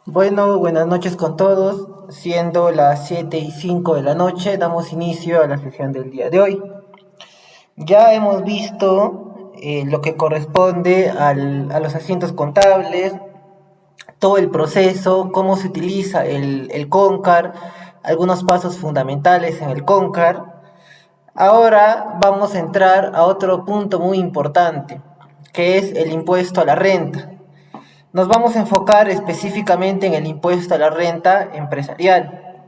Bueno, buenas noches con todos. Siendo las 7:05 de la noche, damos inicio a la sesión del día de hoy. Ya hemos visto lo que corresponde a los asientos contables, todo el proceso, cómo se utiliza el CONCAR, algunos pasos fundamentales en el CONCAR. Ahora vamos a entrar a otro punto muy importante, que es el impuesto a la renta. Nos vamos a enfocar específicamente en el impuesto a la renta empresarial.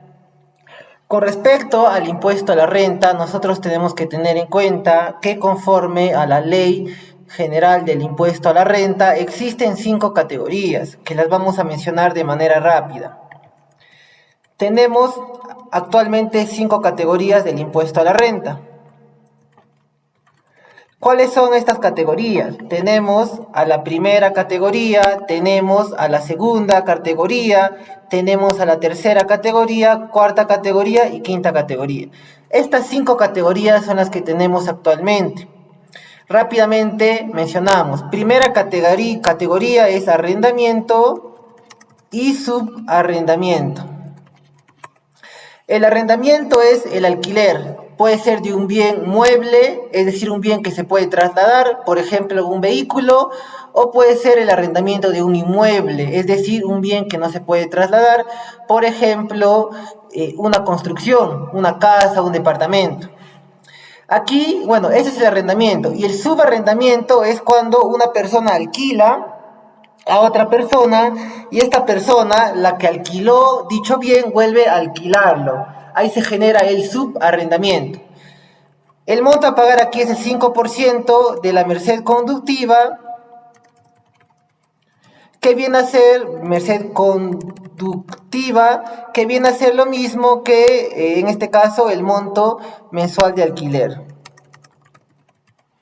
Con respecto al impuesto a la renta, nosotros tenemos que tener en cuenta que conforme a la Ley General del Impuesto a la Renta, existen 5 categorías que las vamos a mencionar de manera rápida. Tenemos actualmente 5 categorías del impuesto a la renta. ¿Cuáles son estas categorías? Tenemos a la primera categoría, tenemos a la segunda categoría, tenemos a la tercera categoría, cuarta categoría y quinta categoría. Estas 5 categorías son las que tenemos actualmente. Rápidamente mencionamos. Primera categoría es arrendamiento y subarrendamiento. El arrendamiento es el alquiler. Puede ser de un bien mueble, es decir, un bien que se puede trasladar, por ejemplo, un vehículo, o puede ser el arrendamiento de un inmueble, es decir, un bien que no se puede trasladar, por ejemplo, una construcción, una casa, un departamento. Aquí, bueno, ese es el arrendamiento. Y el subarrendamiento es cuando una persona alquila a otra persona y esta persona, la que alquiló dicho bien, vuelve a alquilarlo. Ahí se genera el subarrendamiento. El monto a pagar aquí es el 5% de la merced conductiva, que viene a ser merced conductiva, que viene a ser lo mismo que en este caso el monto mensual de alquiler.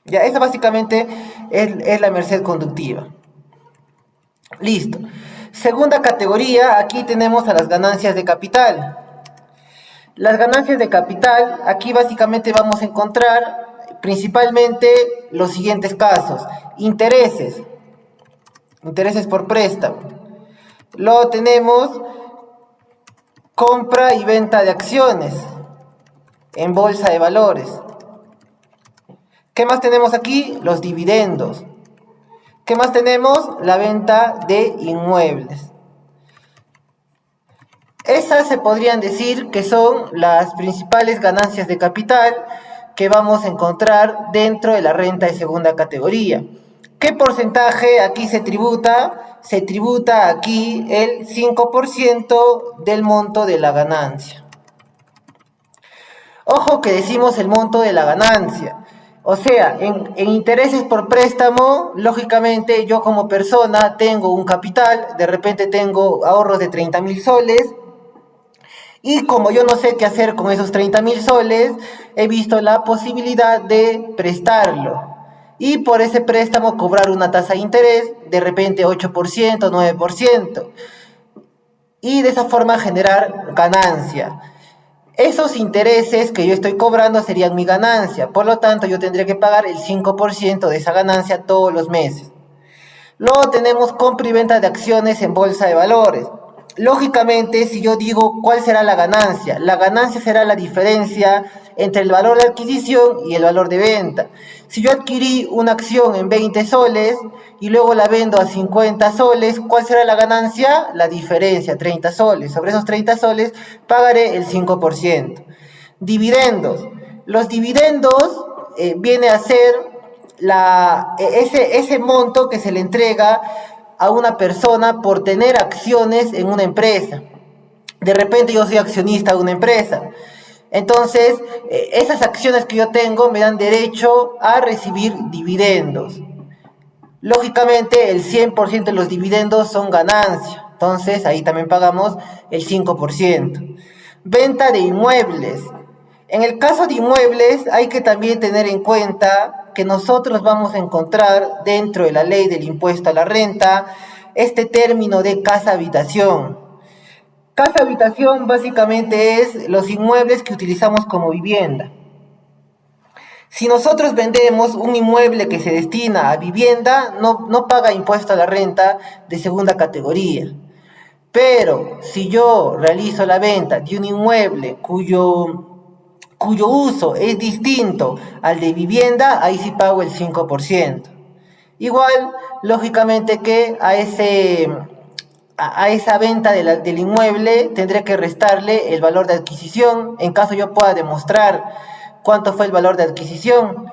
Ya, esa básicamente es la merced conductiva. Listo. Segunda categoría, aquí tenemos a las ganancias de capital. Las ganancias de capital, aquí básicamente vamos a encontrar principalmente los siguientes casos. Intereses, intereses por préstamo. Luego tenemos compra y venta de acciones en bolsa de valores. ¿Qué más tenemos aquí? Los dividendos. ¿Qué más tenemos? La venta de inmuebles. Esas se podrían decir que son las principales ganancias de capital que vamos a encontrar dentro de la renta de segunda categoría. ¿Qué porcentaje aquí se tributa? Se tributa aquí el 5% del monto de la ganancia. Ojo que decimos el monto de la ganancia. O sea, en intereses por préstamo, lógicamente yo como persona tengo un capital, de repente tengo ahorros de 30.000 soles, y como yo no sé qué hacer con esos 30.000 soles, he visto la posibilidad de prestarlo. Y por ese préstamo cobrar una tasa de interés, de repente 8%, 9%. Y de esa forma generar ganancia. Esos intereses que yo estoy cobrando serían mi ganancia. Por lo tanto, yo tendría que pagar el 5% de esa ganancia todos los meses. Luego tenemos compra y venta de acciones en bolsa de valores. Lógicamente, si yo digo cuál será la ganancia será la diferencia entre el valor de adquisición y el valor de venta. Si yo adquirí una acción en 20 soles y luego la vendo a 50 soles, ¿cuál será la ganancia? La diferencia, 30 soles. Sobre esos 30 soles pagaré el 5%. Dividendos. Los dividendos viene a ser ese monto que se le entrega a una persona por tener acciones en una empresa. De repente yo soy accionista de una empresa. Entonces, esas acciones que yo tengo me dan derecho a recibir dividendos. Lógicamente, el 100% de los dividendos son ganancia. Entonces, ahí también pagamos el 5%. Venta de inmuebles. En el caso de inmuebles, hay que también tener en cuenta que nosotros vamos a encontrar dentro de la ley del impuesto a la renta este término de casa-habitación. Casa-habitación básicamente es los inmuebles que utilizamos como vivienda. Si nosotros vendemos un inmueble que se destina a vivienda, no paga impuesto a la renta de segunda categoría. Pero si yo realizo la venta de un inmueble cuyo uso es distinto al de vivienda, ahí sí pago el 5%. Igual, lógicamente que a esa venta del inmueble tendré que restarle el valor de adquisición en caso yo pueda demostrar cuánto fue el valor de adquisición.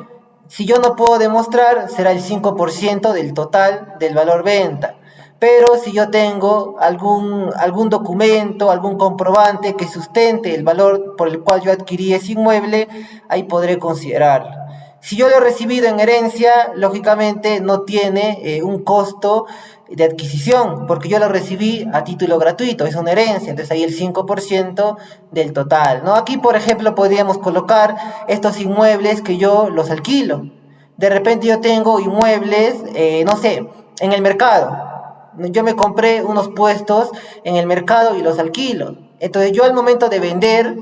Si yo no puedo demostrar, será el 5% del total del valor venta. Pero si yo tengo algún documento, algún comprobante que sustente el valor por el cual yo adquirí ese inmueble, ahí podré considerarlo. Si yo lo he recibido en herencia, lógicamente no tiene un costo de adquisición, porque yo lo recibí a título gratuito, es una herencia, entonces ahí el 5% del total, ¿no? Aquí, por ejemplo, podríamos colocar estos inmuebles que yo los alquilo. De repente yo tengo inmuebles, no sé, en el mercado. Yo me compré unos puestos en el mercado y los alquilo. Entonces yo al momento de vender,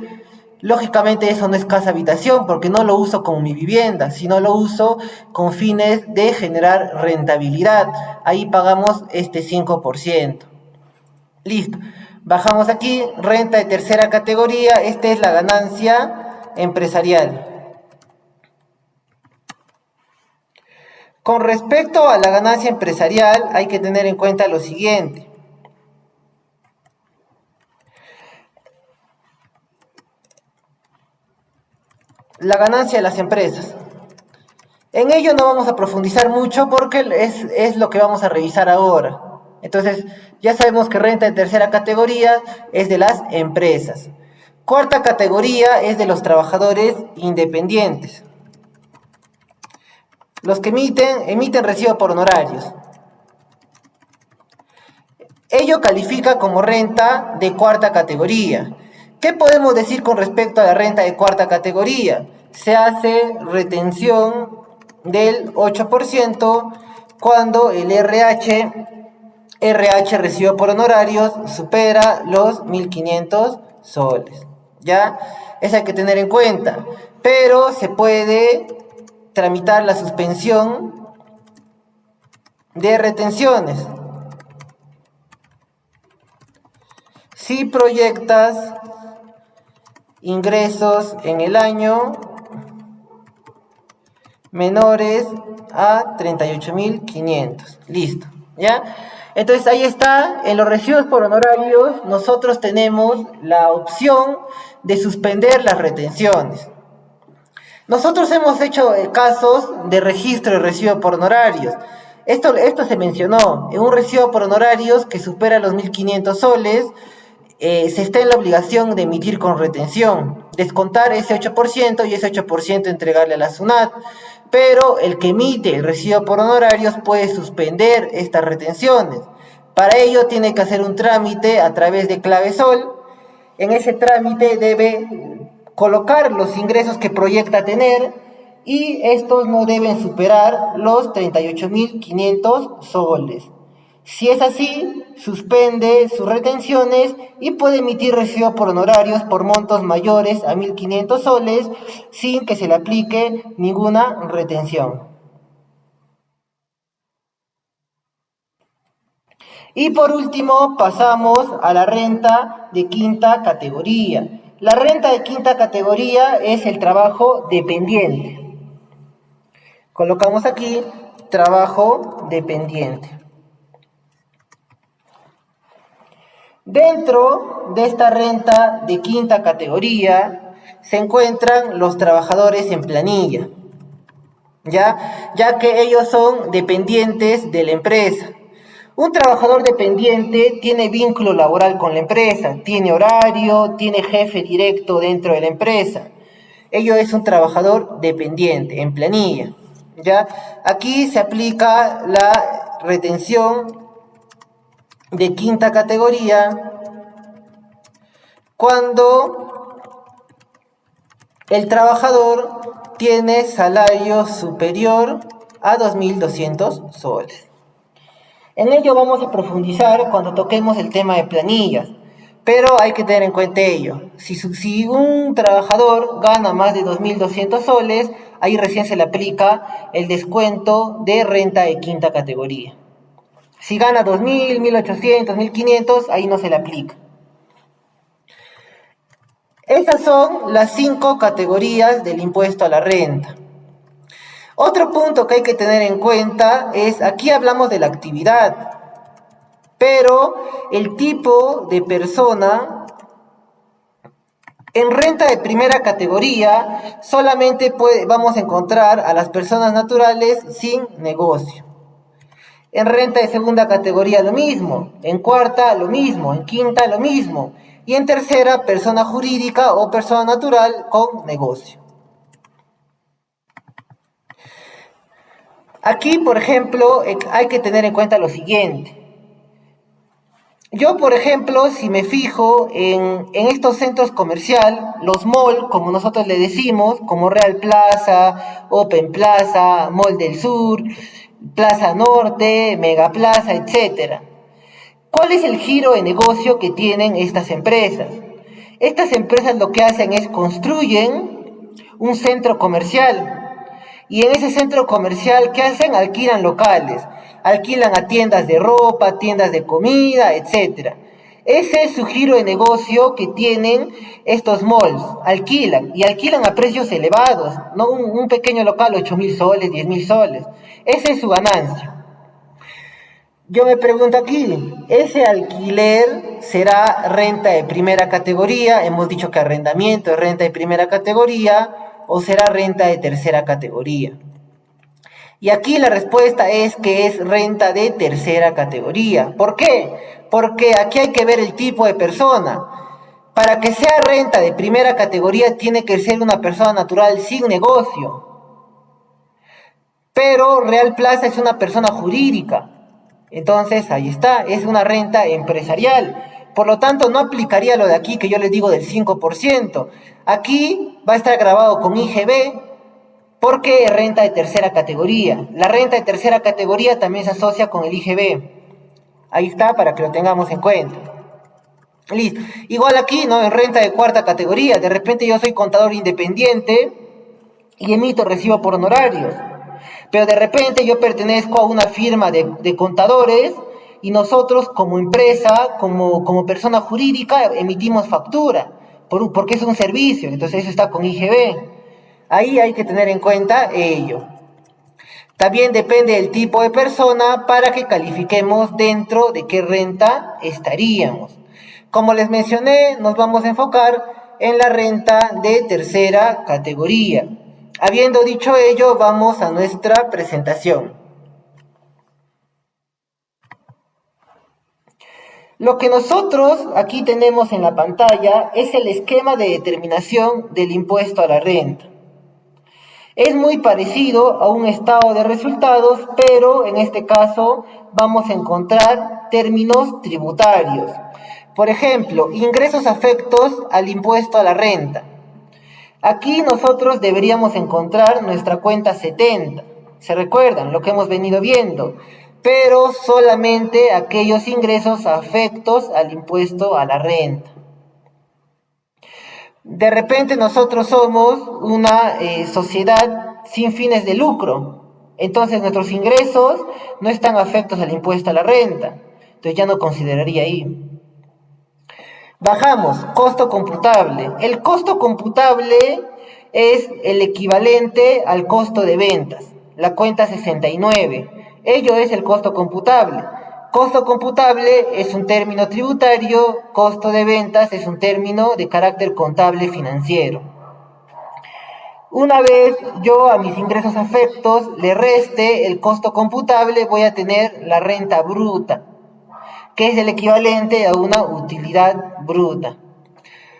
lógicamente eso no es casa habitación porque no lo uso como mi vivienda, sino lo uso con fines de generar rentabilidad. Ahí pagamos este 5%. Listo. Bajamos aquí, renta de tercera categoría, esta es la ganancia empresarial. Con respecto a la ganancia empresarial, hay que tener en cuenta lo siguiente. La ganancia de las empresas. En ello no vamos a profundizar mucho porque es lo que vamos a revisar ahora. Entonces, ya sabemos que renta de tercera categoría es de las empresas. Cuarta categoría es de los trabajadores independientes. Los que emiten recibo por honorarios. Ello califica como renta de cuarta categoría. ¿Qué podemos decir con respecto a la renta de cuarta categoría? Se hace retención del 8% cuando el RH recibo por honorarios supera los 1.500 soles. ¿Ya? Eso hay que tener en cuenta. Pero se puede tramitar la suspensión de retenciones. Si proyectas ingresos en el año menores a 38.500. Listo, ¿ya? Entonces ahí está, en los recibos por honorarios nosotros tenemos la opción de suspender las retenciones. Nosotros hemos hecho casos de registro de recibo por honorarios. Esto se mencionó, en un recibo por honorarios que supera los 1.500 soles, se está en la obligación de emitir con retención, descontar ese 8% y ese 8% entregarle a la SUNAT. Pero el que emite el recibo por honorarios puede suspender estas retenciones. Para ello tiene que hacer un trámite a través de Clavesol. En ese trámite debe colocar los ingresos que proyecta tener y estos no deben superar los 38.500 soles. Si es así, suspende sus retenciones y puede emitir recibo por honorarios por montos mayores a 1.500 soles sin que se le aplique ninguna retención. Y por último pasamos a la renta de quinta categoría. La renta de quinta categoría es el trabajo dependiente. Colocamos aquí trabajo dependiente. Dentro de esta renta de quinta categoría se encuentran los trabajadores en planilla, ya que ellos son dependientes de la empresa. Un trabajador dependiente tiene vínculo laboral con la empresa, tiene horario, tiene jefe directo dentro de la empresa. Ello es un trabajador dependiente en planilla. ¿Ya? Aquí se aplica la retención de quinta categoría cuando el trabajador tiene salario superior a 2.200 soles. En ello vamos a profundizar cuando toquemos el tema de planillas, pero hay que tener en cuenta ello. Si un trabajador gana más de 2.200 soles, ahí recién se le aplica el descuento de renta de quinta categoría. Si gana 2.000, 1.800, 1.500, ahí no se le aplica. Esas son las 5 categorías del impuesto a la renta. Otro punto que hay que tener en cuenta es, aquí hablamos de la actividad, pero el tipo de persona en renta de primera categoría solamente vamos a encontrar a las personas naturales sin negocio. En renta de segunda categoría lo mismo, en cuarta lo mismo, en quinta lo mismo, y en tercera persona jurídica o persona natural con negocio. Aquí, por ejemplo, hay que tener en cuenta lo siguiente. Yo, por ejemplo, si me fijo en estos centros comerciales, los mall, como nosotros le decimos, como Real Plaza, Open Plaza, Mall del Sur, Plaza Norte, Mega Plaza, etc. ¿Cuál es el giro de negocio que tienen estas empresas? Estas empresas lo que hacen es construyen un centro comercial. Y en ese centro comercial, ¿qué hacen? Alquilan locales, alquilan a tiendas de ropa, tiendas de comida, etc. Ese es su giro de negocio que tienen estos malls, alquilan, y alquilan a precios elevados, no un pequeño local, 8.000 soles, 10.000 soles. Esa es su ganancia. Yo me pregunto aquí, ¿ese alquiler será renta de primera categoría? Hemos dicho que arrendamiento es renta de primera categoría, o será renta de tercera categoría. Y aquí la respuesta es que es renta de tercera categoría. ¿Por qué? Porque aquí hay que ver el tipo de persona. Para que sea renta de primera categoría tiene que ser una persona natural sin negocio. Pero Real Plaza es una persona jurídica. Entonces, ahí está, es una renta empresarial. Por lo tanto, no aplicaría lo de aquí que yo les digo del 5%. Aquí va a estar grabado con IGB porque es renta de tercera categoría. La renta de tercera categoría también se asocia con el IGB. Ahí está, para que lo tengamos en cuenta. Listo. Igual aquí, ¿no? En renta de cuarta categoría. De repente yo soy contador independiente y emito recibo por honorarios. Pero de repente yo pertenezco a una firma de contadores y nosotros como empresa, como persona jurídica, emitimos factura, porque es un servicio, entonces eso está con IGB. Ahí hay que tener en cuenta ello. También depende del tipo de persona para que califiquemos dentro de qué renta estaríamos. Como les mencioné, nos vamos a enfocar en la renta de tercera categoría. Habiendo dicho ello, vamos a nuestra presentación. Lo que nosotros aquí tenemos en la pantalla es el esquema de determinación del impuesto a la renta. Es muy parecido a un estado de resultados, pero en este caso vamos a encontrar términos tributarios. Por ejemplo, ingresos afectos al impuesto a la renta. Aquí nosotros deberíamos encontrar nuestra cuenta 70. ¿Se recuerdan? Lo que hemos venido viendo. Pero solamente aquellos ingresos afectos al impuesto a la renta. De repente nosotros somos una sociedad sin fines de lucro. Entonces nuestros ingresos no están afectos al impuesto a la renta. Entonces ya no consideraría ahí. Bajamos, costo computable. El costo computable es el equivalente al costo de ventas. La cuenta 69. Ello es el costo computable. Costo computable es un término tributario, costo de ventas es un término de carácter contable financiero. Una vez yo a mis ingresos afectos le reste el costo computable, voy a tener la renta bruta, que es el equivalente a una utilidad bruta.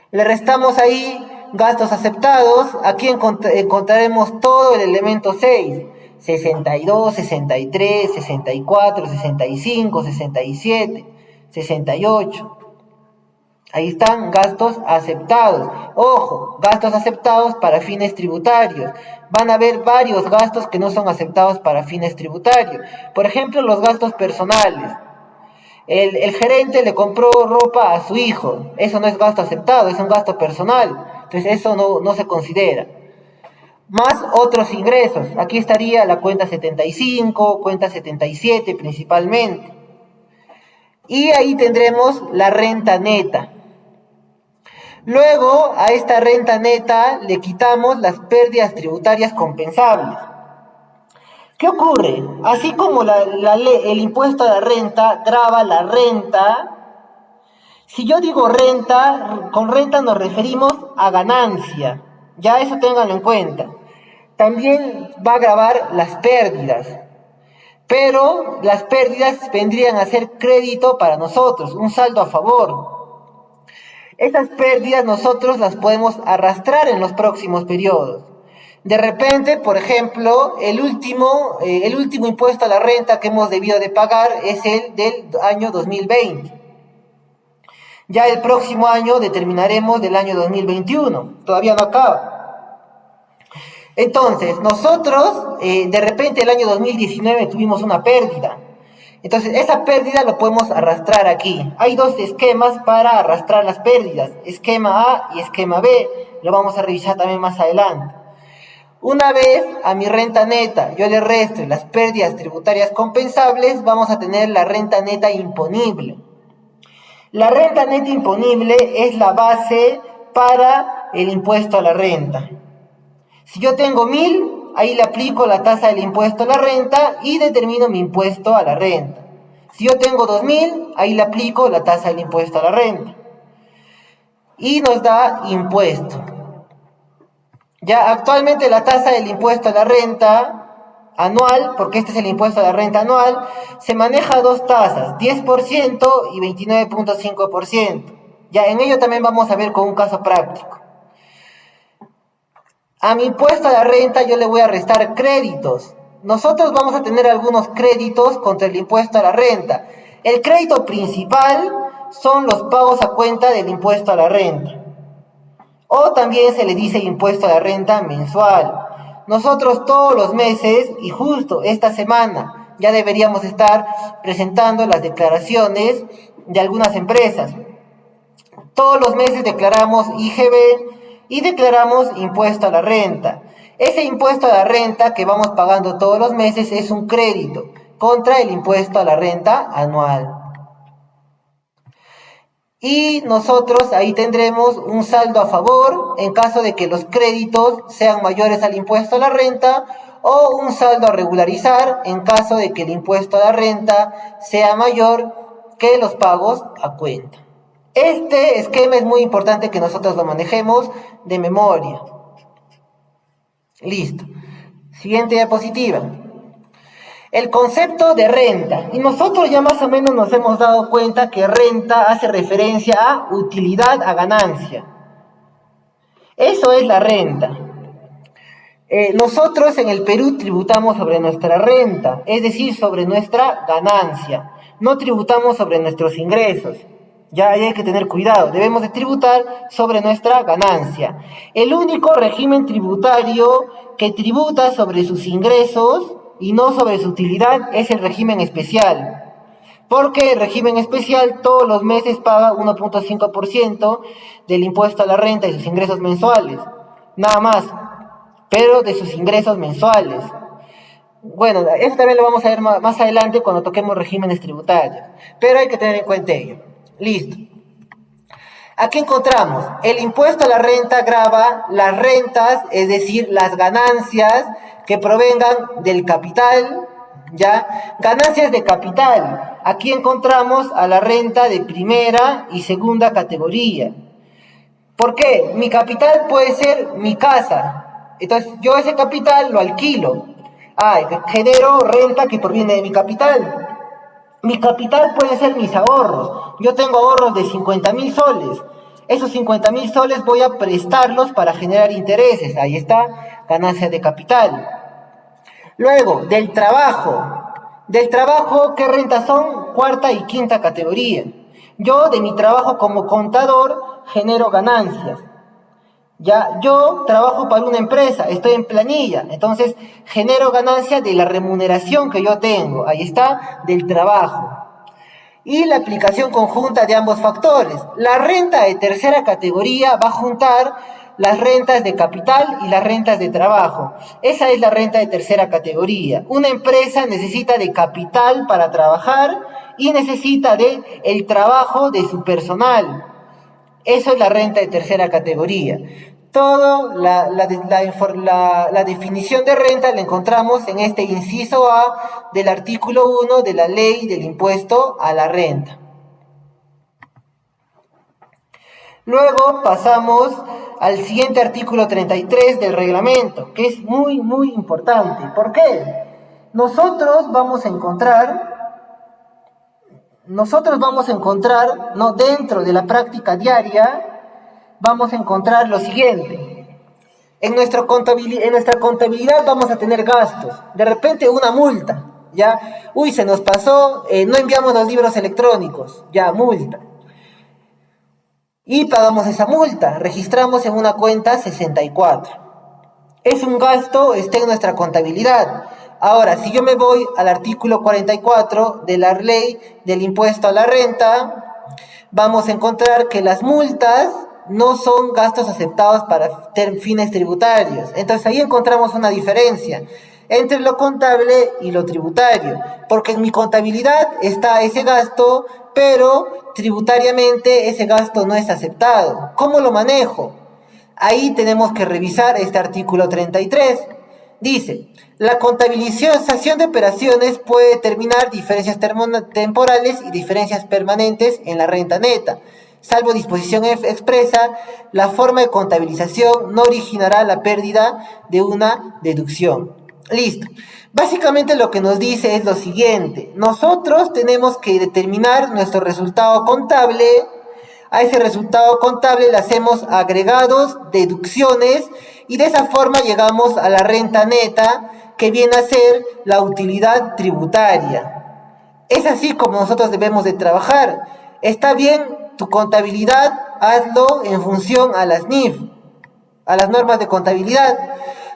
Le restamos ahí gastos aceptados, aquí encontraremos todo el elemento 6, 62, 63, 64, 65, 67, 68. Ahí están gastos aceptados. Ojo, gastos aceptados para fines tributarios. Van a haber varios gastos que no son aceptados para fines tributarios. Por ejemplo, los gastos personales. El gerente le compró ropa a su hijo. Eso no es gasto aceptado, es un gasto personal. Entonces eso no se considera. Más otros ingresos. Aquí estaría la cuenta 75, cuenta 77 principalmente. Y ahí tendremos la renta neta. Luego, a esta renta neta le quitamos las pérdidas tributarias compensables. ¿Qué ocurre? Así como el impuesto a la renta grava la renta, si yo digo renta, con renta nos referimos a ganancia. Ya eso ténganlo en cuenta. También va a gravar las pérdidas. Pero las pérdidas vendrían a ser crédito para nosotros, un saldo a favor. Esas pérdidas nosotros las podemos arrastrar en los próximos periodos. De repente, por ejemplo, el último impuesto a la renta que hemos debido de pagar es el del año 2020. Ya el próximo año determinaremos del año 2021, todavía no acaba. Entonces, nosotros, de repente el año 2019 tuvimos una pérdida. Entonces, esa pérdida lo podemos arrastrar aquí. Hay dos esquemas para arrastrar las pérdidas, esquema A y esquema B. Lo vamos a revisar también más adelante. Una vez a mi renta neta yo le resto las pérdidas tributarias compensables, vamos a tener la renta neta imponible. La renta neta imponible es la base para el impuesto a la renta. Si yo tengo 1.000, ahí le aplico la tasa del impuesto a la renta y determino mi impuesto a la renta. Si yo tengo 2.000, ahí le aplico la tasa del impuesto a la renta. Y nos da impuesto. Ya actualmente la tasa del impuesto a la renta anual, porque este es el impuesto a la renta anual, se maneja a dos tasas, 10% y 29.5%. Ya en ello también vamos a ver con un caso práctico. A mi impuesto a la renta yo le voy a restar créditos. Nosotros vamos a tener algunos créditos contra el impuesto a la renta. El crédito principal son los pagos a cuenta del impuesto a la renta. O también se le dice impuesto a la renta mensual. Nosotros todos los meses, y justo esta semana, ya deberíamos estar presentando las declaraciones de algunas empresas. Todos los meses declaramos IGB y declaramos impuesto a la renta. Ese impuesto a la renta que vamos pagando todos los meses es un crédito contra el impuesto a la renta anual. Y nosotros ahí tendremos un saldo a favor en caso de que los créditos sean mayores al impuesto a la renta, o un saldo a regularizar en caso de que el impuesto a la renta sea mayor que los pagos a cuenta. Este esquema es muy importante que nosotros lo manejemos de memoria. Listo. Siguiente diapositiva. El concepto de renta. Y nosotros ya más o menos nos hemos dado cuenta que renta hace referencia a utilidad a ganancia. Eso es la renta. Nosotros en el Perú tributamos sobre nuestra renta, es decir, sobre nuestra ganancia. No tributamos sobre nuestros ingresos. Ya hay que tener cuidado, debemos de tributar sobre nuestra ganancia. El único régimen tributario que tributa sobre sus ingresos y no sobre su utilidad es el régimen especial. Porque el régimen especial todos los meses paga 1.5% del impuesto a la renta y sus ingresos mensuales. Nada más, pero de sus ingresos mensuales. Bueno, eso también lo vamos a ver más adelante cuando toquemos regímenes tributarios. Pero hay que tener en cuenta ello. Listo. Aquí encontramos, el impuesto a la renta grava las rentas, es decir, las ganancias que provengan del capital, ¿ya? Ganancias de capital. Aquí encontramos a la renta de primera y segunda categoría. ¿Por qué? Mi capital puede ser mi casa. Entonces, yo ese capital lo alquilo. Genero renta que proviene de mi capital. Mi capital puede ser mis ahorros. Yo tengo ahorros de 50.000 soles. Esos 50.000 soles voy a prestarlos para generar intereses. Ahí está, ganancia de capital. Luego, del trabajo. Del trabajo, ¿qué rentas son? Cuarta y quinta categoría. Yo, de mi trabajo como contador, genero ganancias. Ya, yo trabajo para una empresa, estoy en planilla, entonces genero ganancia de la remuneración que yo tengo, ahí está, del trabajo. Y la aplicación conjunta de ambos factores. La renta de tercera categoría va a juntar las rentas de capital y las rentas de trabajo. Esa es la renta de tercera categoría. Una empresa necesita de capital para trabajar y necesita de el trabajo de su personal. Eso es la renta de tercera categoría. Toda la definición de renta la encontramos en este inciso A del artículo 1 de la ley del impuesto a la renta. Luego pasamos al siguiente artículo 33 del reglamento, que es muy, muy importante. ¿Por qué? Nosotros vamos a encontrar, ¿no? Dentro de la práctica diaria, vamos a encontrar lo siguiente. En nuestra contabilidad vamos a tener gastos. De repente una multa, ¿ya? Uy, se nos pasó, no enviamos los libros electrónicos, ya, multa. Y pagamos esa multa, registramos en una cuenta 64. Es un gasto, está en nuestra contabilidad. Ahora, si yo me voy al artículo 44 de la ley del impuesto a la renta, vamos a encontrar que las multas no son gastos aceptados para fines tributarios. Entonces ahí encontramos una diferencia entre lo contable y lo tributario, porque en mi contabilidad está ese gasto, pero tributariamente ese gasto no es aceptado. ¿Cómo lo manejo? Ahí tenemos que revisar este artículo 33. Dice, la contabilización de operaciones puede determinar diferencias temporales y diferencias permanentes en la renta neta. Salvo disposición expresa, la forma de contabilización no originará la pérdida de una deducción. Listo. Básicamente lo que nos dice es lo siguiente. Nosotros tenemos que determinar nuestro resultado contable. A ese resultado contable le hacemos agregados, deducciones, y de esa forma llegamos a la renta neta, que viene a ser la utilidad tributaria. Es así como nosotros debemos de trabajar. Está bien tu contabilidad, hazlo en función a las NIF, a las normas de contabilidad,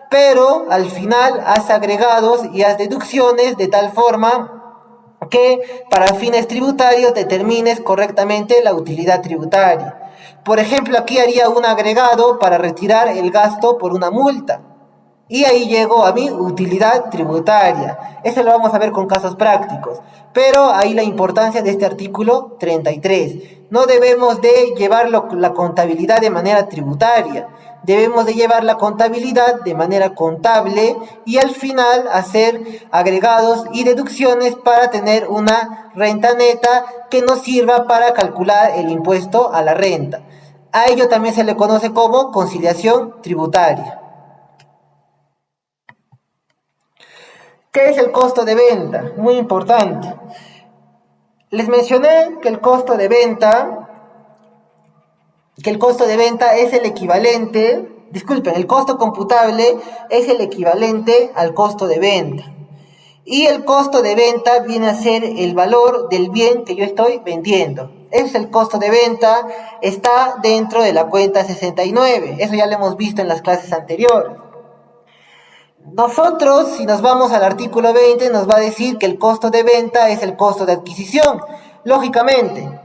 pero al final haz agregados y haz deducciones de tal forma que para fines tributarios determines correctamente la utilidad tributaria. Por ejemplo, aquí haría un agregado para retirar el gasto por una multa. Y ahí llego a mi utilidad tributaria. Eso lo vamos a ver con casos prácticos. Pero ahí la importancia de este artículo 33. No debemos de llevar la contabilidad de manera tributaria. Debemos de llevar la contabilidad de manera contable y al final hacer agregados y deducciones para tener una renta neta que nos sirva para calcular el impuesto a la renta. A ello también se le conoce como conciliación tributaria. ¿Qué es el costo de venta? Muy importante. Les mencioné que el costo de venta es el equivalente, el costo computable es el equivalente al costo de venta. Y el costo de venta viene a ser el valor del bien que yo estoy vendiendo. Ese es el costo de venta, está dentro de la cuenta 69. Eso ya lo hemos visto en las clases anteriores. Nosotros, si nos vamos al artículo 20, nos va a decir que el costo de venta es el costo de adquisición. Lógicamente,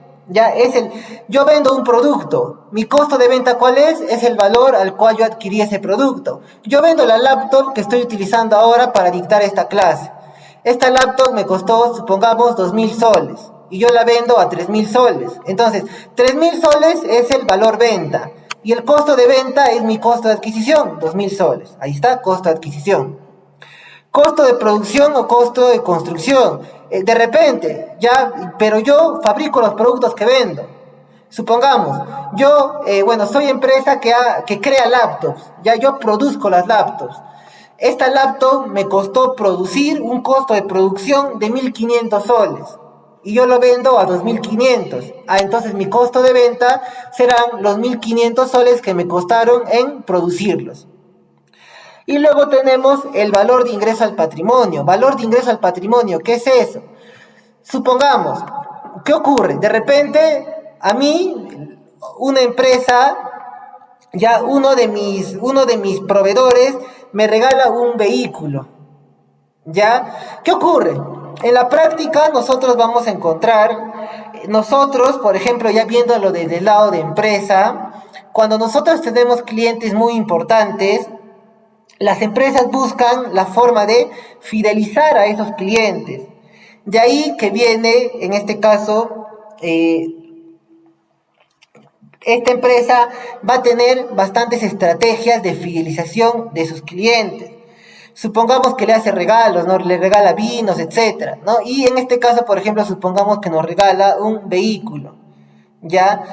yo vendo un producto. ¿Mi costo de venta cuál es? Es el valor al cual yo adquirí ese producto. Yo vendo la laptop que estoy utilizando ahora para dictar esta clase. Esta laptop me costó, supongamos, 2.000 soles. Y yo la vendo a 3.000 soles. Entonces, 3.000 soles es el valor venta. Y el costo de venta es mi costo de adquisición, 2.000 soles. Ahí está, costo de adquisición. Costo de producción o costo de construcción. De repente, pero yo fabrico los productos que vendo. Supongamos, yo, soy empresa que crea laptops. Yo produzco las laptops. Esta laptop me costó producir un costo de producción de 1.500 soles. Y yo lo vendo a 2.500. Entonces mi costo de venta serán los 1.500 soles que me costaron en producirlos. Y luego tenemos el valor de ingreso al patrimonio. Valor de ingreso al patrimonio, ¿qué es eso? Supongamos, ¿qué ocurre? De repente, a mí, una empresa, uno de mis proveedores me regala un vehículo. ¿Qué ocurre? En la práctica nosotros vamos a encontrar, por ejemplo, ya viéndolo desde el lado de empresa, cuando nosotros tenemos clientes muy importantes, las empresas buscan la forma de fidelizar a esos clientes. De ahí que viene, en este caso, esta empresa va a tener bastantes estrategias de fidelización de sus clientes. Supongamos que le hace regalos, ¿no? Le regala vinos, etcétera, ¿no? Y en este caso, por ejemplo, supongamos que nos regala un vehículo, ¿ya?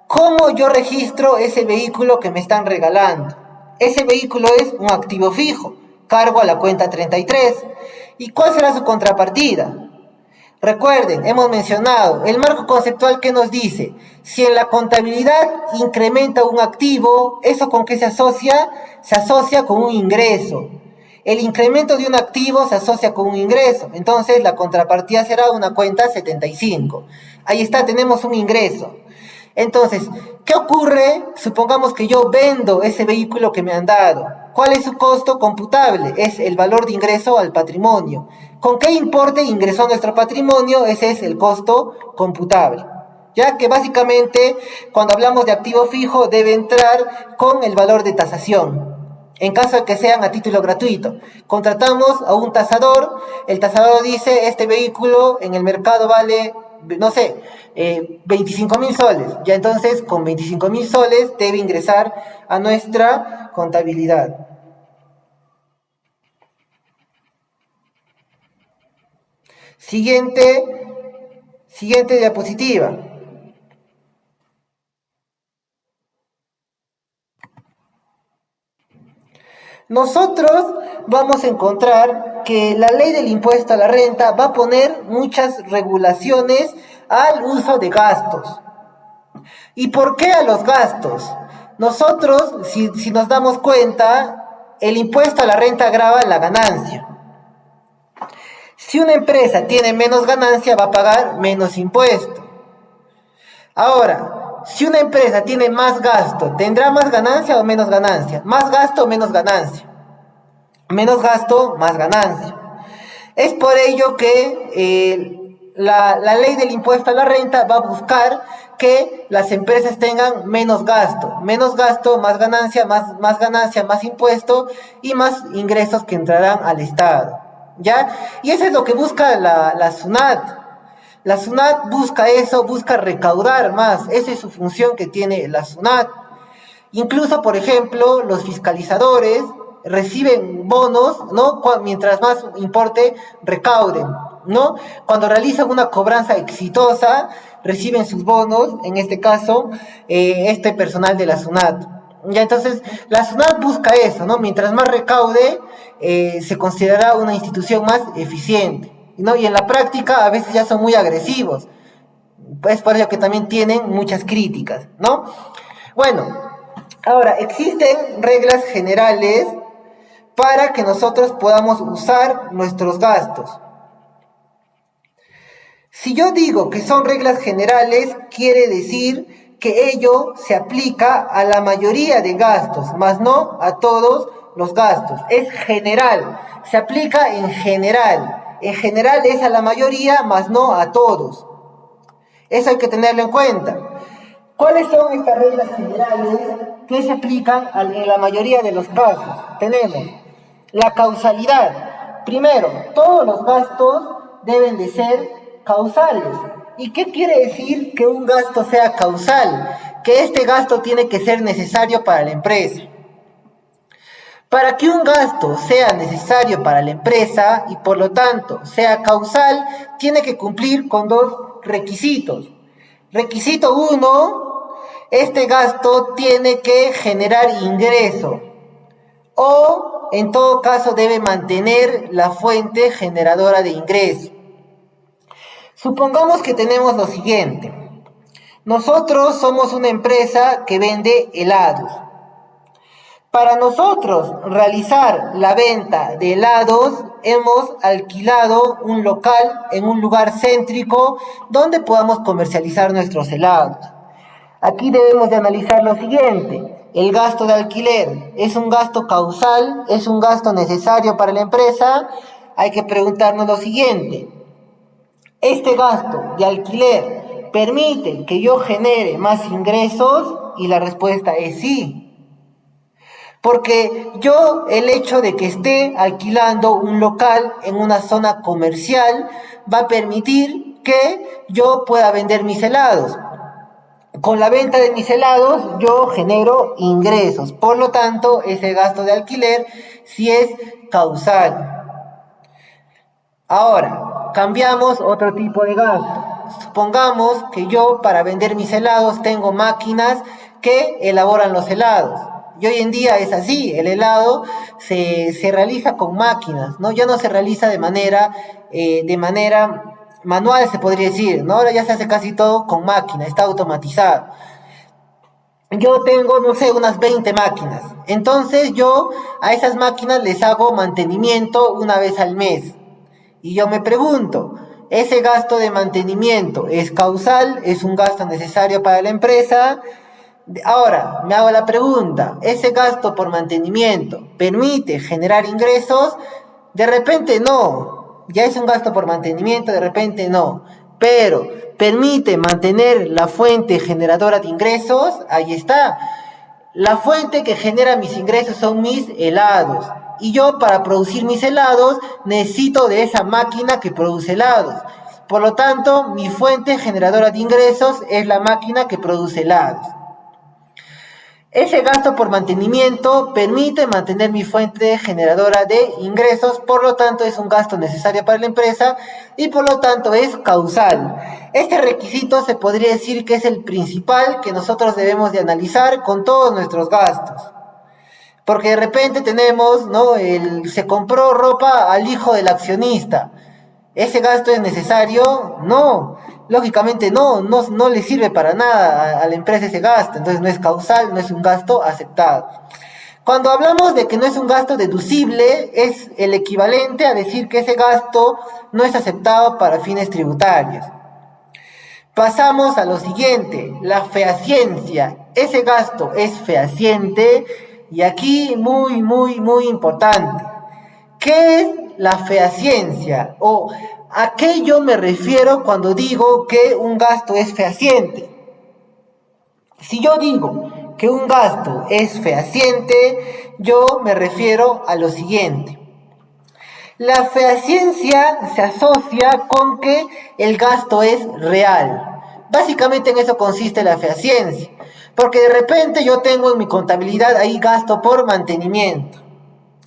¿Cómo yo registro ese vehículo que me están regalando? Ese vehículo es un activo fijo, cargo a la cuenta 33. ¿Y cuál será su contrapartida? Recuerden, hemos mencionado el marco conceptual que nos dice, si en la contabilidad incrementa un activo, ¿eso con qué se asocia? Se asocia con un ingreso. El incremento de un activo se asocia con un ingreso, entonces la contrapartida será una cuenta 75. Ahí está, tenemos un ingreso. Entonces, ¿qué ocurre? Supongamos que yo vendo ese vehículo que me han dado. ¿Cuál es su costo computable? Es el valor de ingreso al patrimonio. ¿Con qué importe ingresó a nuestro patrimonio? Ese es el costo computable. Ya que básicamente, cuando hablamos de activo fijo, debe entrar con el valor de tasación. En caso de que sean a título gratuito, contratamos a un tasador, el tasador dice, este vehículo en el mercado vale, no sé, 25.000 soles. Ya entonces, con 25.000 soles debe ingresar a nuestra contabilidad. Siguiente diapositiva. Nosotros vamos a encontrar que la ley del impuesto a la renta va a poner muchas regulaciones al uso de gastos. ¿Y por qué a los gastos? Nosotros, si nos damos cuenta, el impuesto a la renta grava la ganancia. Si una empresa tiene menos ganancia, va a pagar menos impuesto. Ahora, si una empresa tiene más gasto, ¿tendrá más ganancia o menos ganancia? Más gasto o menos ganancia. Menos gasto, más ganancia. Es por ello que la ley del impuesto a la renta va a buscar que las empresas tengan menos gasto, más ganancia, más ganancia, más impuesto y más ingresos que entrarán al Estado, ¿ya? Y eso es lo que busca la SUNAT. La SUNAT busca eso, busca recaudar más, esa es su función que tiene la SUNAT. Incluso, por ejemplo, los fiscalizadores reciben bonos, ¿no? Mientras más importe, recauden, ¿no? Cuando realizan una cobranza exitosa, reciben sus bonos, en este caso, este personal de la SUNAT. Ya, entonces, la SUNAT busca eso, ¿no? Mientras más recaude, se considerará una institución más eficiente, ¿no? Y en la práctica, a veces ya son muy agresivos. Es por ello que también tienen muchas críticas, ¿no? Bueno, ahora, existen reglas generales para que nosotros podamos usar nuestros gastos. Si yo digo que son reglas generales, quiere decir que ello se aplica a la mayoría de gastos, más no a todos los gastos. Es general, se aplica en general. En general es a la mayoría, más no a todos. Eso hay que tenerlo en cuenta. ¿Cuáles son estas reglas generales que se aplican en la mayoría de los casos? Tenemos la causalidad. Primero, todos los gastos deben de ser causales. ¿Y qué quiere decir que un gasto sea causal? Que este gasto tiene que ser necesario para la empresa. Para que un gasto sea necesario para la empresa y por lo tanto sea causal, tiene que cumplir con dos requisitos. Requisito 1, este gasto tiene que generar ingreso o en todo caso debe mantener la fuente generadora de ingreso. Supongamos que tenemos lo siguiente. Nosotros somos una empresa que vende helados. Para nosotros realizar la venta de helados, hemos alquilado un local en un lugar céntrico donde podamos comercializar nuestros helados. Aquí debemos de analizar lo siguiente. El gasto de alquiler, ¿es un gasto causal? ¿Es un gasto necesario para la empresa? Hay que preguntarnos lo siguiente. ¿Este gasto de alquiler permite que yo genere más ingresos? Y la respuesta es sí. Porque yo, el hecho de que esté alquilando un local en una zona comercial va a permitir que yo pueda vender mis helados. Con la venta de mis helados yo genero ingresos. Por lo tanto, ese gasto de alquiler sí es causal. Ahora, cambiamos otro tipo de gasto. Supongamos que yo para vender mis helados tengo máquinas que elaboran los helados. Y hoy en día es así, el helado se realiza con máquinas, ¿no? Ya no se realiza de manera manual, se podría decir, ¿no? Ahora ya se hace casi todo con máquina, está automatizado. Yo tengo, no sé, unas 20 máquinas. Entonces yo a esas máquinas les hago mantenimiento una vez al mes. Y yo me pregunto, ¿ese gasto de mantenimiento es causal? ¿Es un gasto necesario para la empresa? Ahora, me hago la pregunta, ¿ese gasto por mantenimiento permite generar ingresos? De repente no, ya es un gasto por mantenimiento, de repente no, pero ¿permite mantener la fuente generadora de ingresos? Ahí está. La fuente que genera mis ingresos son mis helados. Y yo para producir mis helados necesito de esa máquina que produce helados. Por lo tanto, mi fuente generadora de ingresos es la máquina que produce helados. Ese gasto por mantenimiento permite mantener mi fuente generadora de ingresos, por lo tanto es un gasto necesario para la empresa y por lo tanto es causal. Este requisito se podría decir que es el principal que nosotros debemos de analizar con todos nuestros gastos. Porque de repente tenemos, ¿no? Se compró ropa al hijo del accionista. ¿Ese gasto es necesario? No, lógicamente no le sirve para nada a la empresa ese gasto, entonces no es causal, no es un gasto aceptado. Cuando hablamos de que no es un gasto deducible, es el equivalente a decir que ese gasto no es aceptado para fines tributarios. Pasamos a lo siguiente, la fehaciencia. Ese gasto es fehaciente y aquí muy importante. ¿Qué es la fehaciencia? ¿O a qué yo me refiero cuando digo que un gasto es fehaciente? Si yo digo que un gasto es fehaciente, yo me refiero a lo siguiente. La fehaciencia se asocia con que el gasto es real. Básicamente en eso consiste la fehaciencia. Porque de repente yo tengo en mi contabilidad ahí gasto por mantenimiento.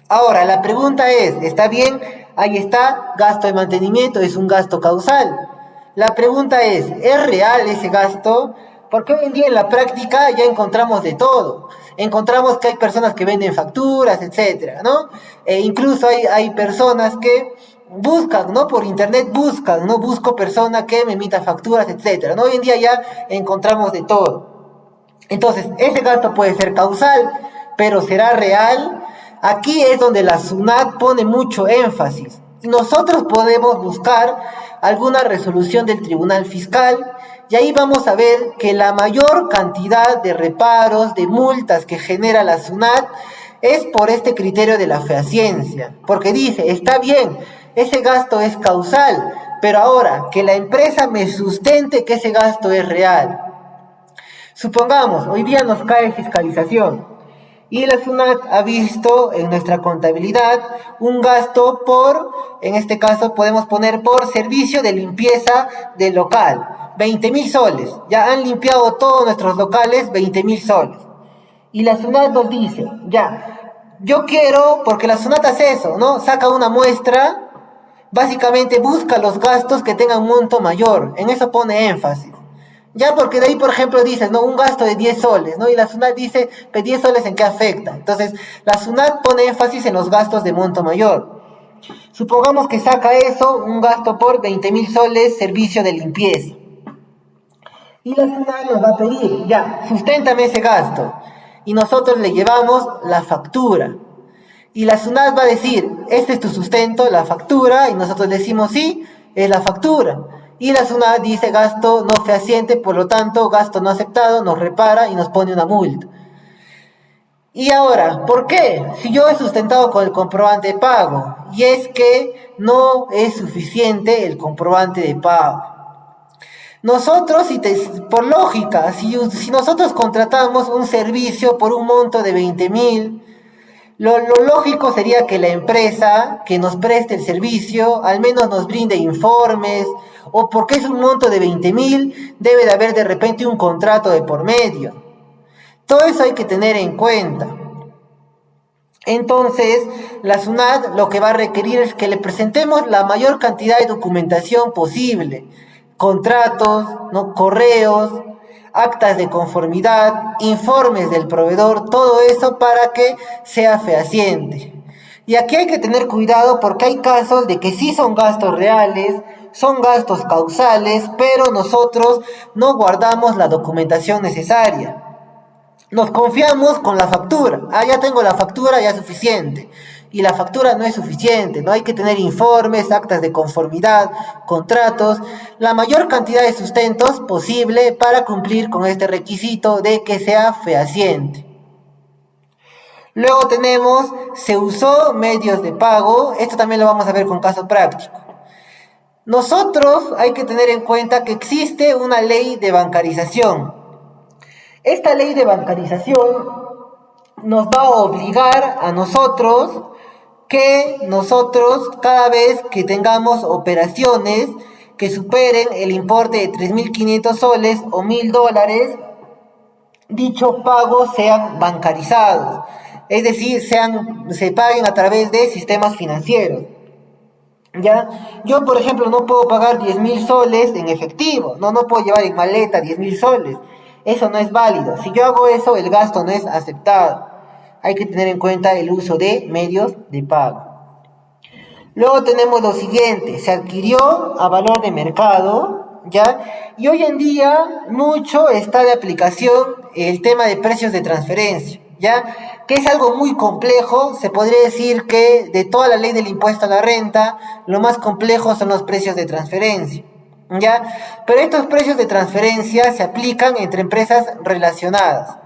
Ahora, la pregunta es, ¿está bien? Ahí está, gasto de mantenimiento, es un gasto causal. La pregunta es real ese gasto? Porque hoy en día en la práctica ya encontramos de todo. Encontramos que hay personas que venden facturas, etcétera, ¿no? Incluso hay personas que buscan, ¿no? Por internet buscan, ¿no? Busco persona que me emita facturas, etcétera, ¿no? Hoy en día ya encontramos de todo. Entonces, ese gasto puede ser causal, pero ¿será real? Aquí es donde la SUNAT pone mucho énfasis. Nosotros podemos buscar alguna resolución del Tribunal Fiscal y ahí vamos a ver que la mayor cantidad de reparos, de multas que genera la SUNAT es por este criterio de la fehaciencia. Porque dice, está bien, ese gasto es causal, pero ahora que la empresa me sustente que ese gasto es real. Supongamos, hoy día nos cae fiscalización. Y la SUNAT ha visto en nuestra contabilidad un gasto en este caso podemos poner por servicio de limpieza del local, 20.000 soles. Ya han limpiado todos nuestros locales, 20.000 soles. Y la SUNAT nos dice, yo quiero, porque la SUNAT hace eso, ¿no? Saca una muestra, básicamente busca los gastos que tengan monto mayor, en eso pone énfasis. Ya porque de ahí, por ejemplo, dices, ¿no? Un gasto de 10 soles, ¿no? Y la SUNAT dice, ¿pero 10 soles en qué afecta? Entonces, la SUNAT pone énfasis en los gastos de monto mayor. Supongamos que saca eso, un gasto por 20.000 soles, servicio de limpieza. Y la SUNAT nos va a pedir, susténtame ese gasto. Y nosotros le llevamos la factura. Y la SUNAT va a decir, este es tu sustento, la factura, y nosotros decimos, sí, es la factura. Y la SUNAT dice gasto no fehaciente, por lo tanto, gasto no aceptado, nos repara y nos pone una multa. Y ahora, ¿por qué? Si yo he sustentado con el comprobante de pago, y es que no es suficiente el comprobante de pago. Nosotros, por lógica, si nosotros contratamos un servicio por un monto de 20.000, lo lógico sería que la empresa que nos preste el servicio al menos nos brinde informes, o porque es un monto de 20.000, debe de haber de repente un contrato de por medio. Todo eso hay que tener en cuenta. Entonces, la SUNAT lo que va a requerir es que le presentemos la mayor cantidad de documentación posible, contratos, ¿no? Correos, actas de conformidad, informes del proveedor, todo eso para que sea fehaciente. Y aquí hay que tener cuidado porque hay casos de que sí son gastos reales, son gastos causales, pero nosotros no guardamos la documentación necesaria. Nos confiamos con la factura. Ya tengo la factura, ya es suficiente. Y la factura no es suficiente, ¿no? Hay que tener informes, actas de conformidad, contratos, la mayor cantidad de sustentos posible para cumplir con este requisito de que sea fehaciente. Luego tenemos, se usó medios de pago. Esto también lo vamos a ver con caso práctico. Nosotros hay que tener en cuenta que existe una ley de bancarización. Esta ley de bancarización nos va a obligar a nosotros que nosotros cada vez que tengamos operaciones que superen el importe de 3.500 soles o $1.000, dichos pagos sean bancarizados, es decir, se paguen a través de sistemas financieros. ¿Ya? Yo, por ejemplo, no puedo pagar 10.000 soles en efectivo, no puedo llevar en maleta 10.000 soles. Eso no es válido. Si yo hago eso, el gasto no es aceptado. Hay que tener en cuenta el uso de medios de pago. Luego tenemos lo siguiente, se adquirió a valor de mercado, ¿ya? Y hoy en día mucho está de aplicación el tema de precios de transferencia, ¿ya? Que es algo muy complejo. Se podría decir que de toda la ley del impuesto a la renta, lo más complejo son los precios de transferencia, ¿ya? Pero estos precios de transferencia se aplican entre empresas relacionadas.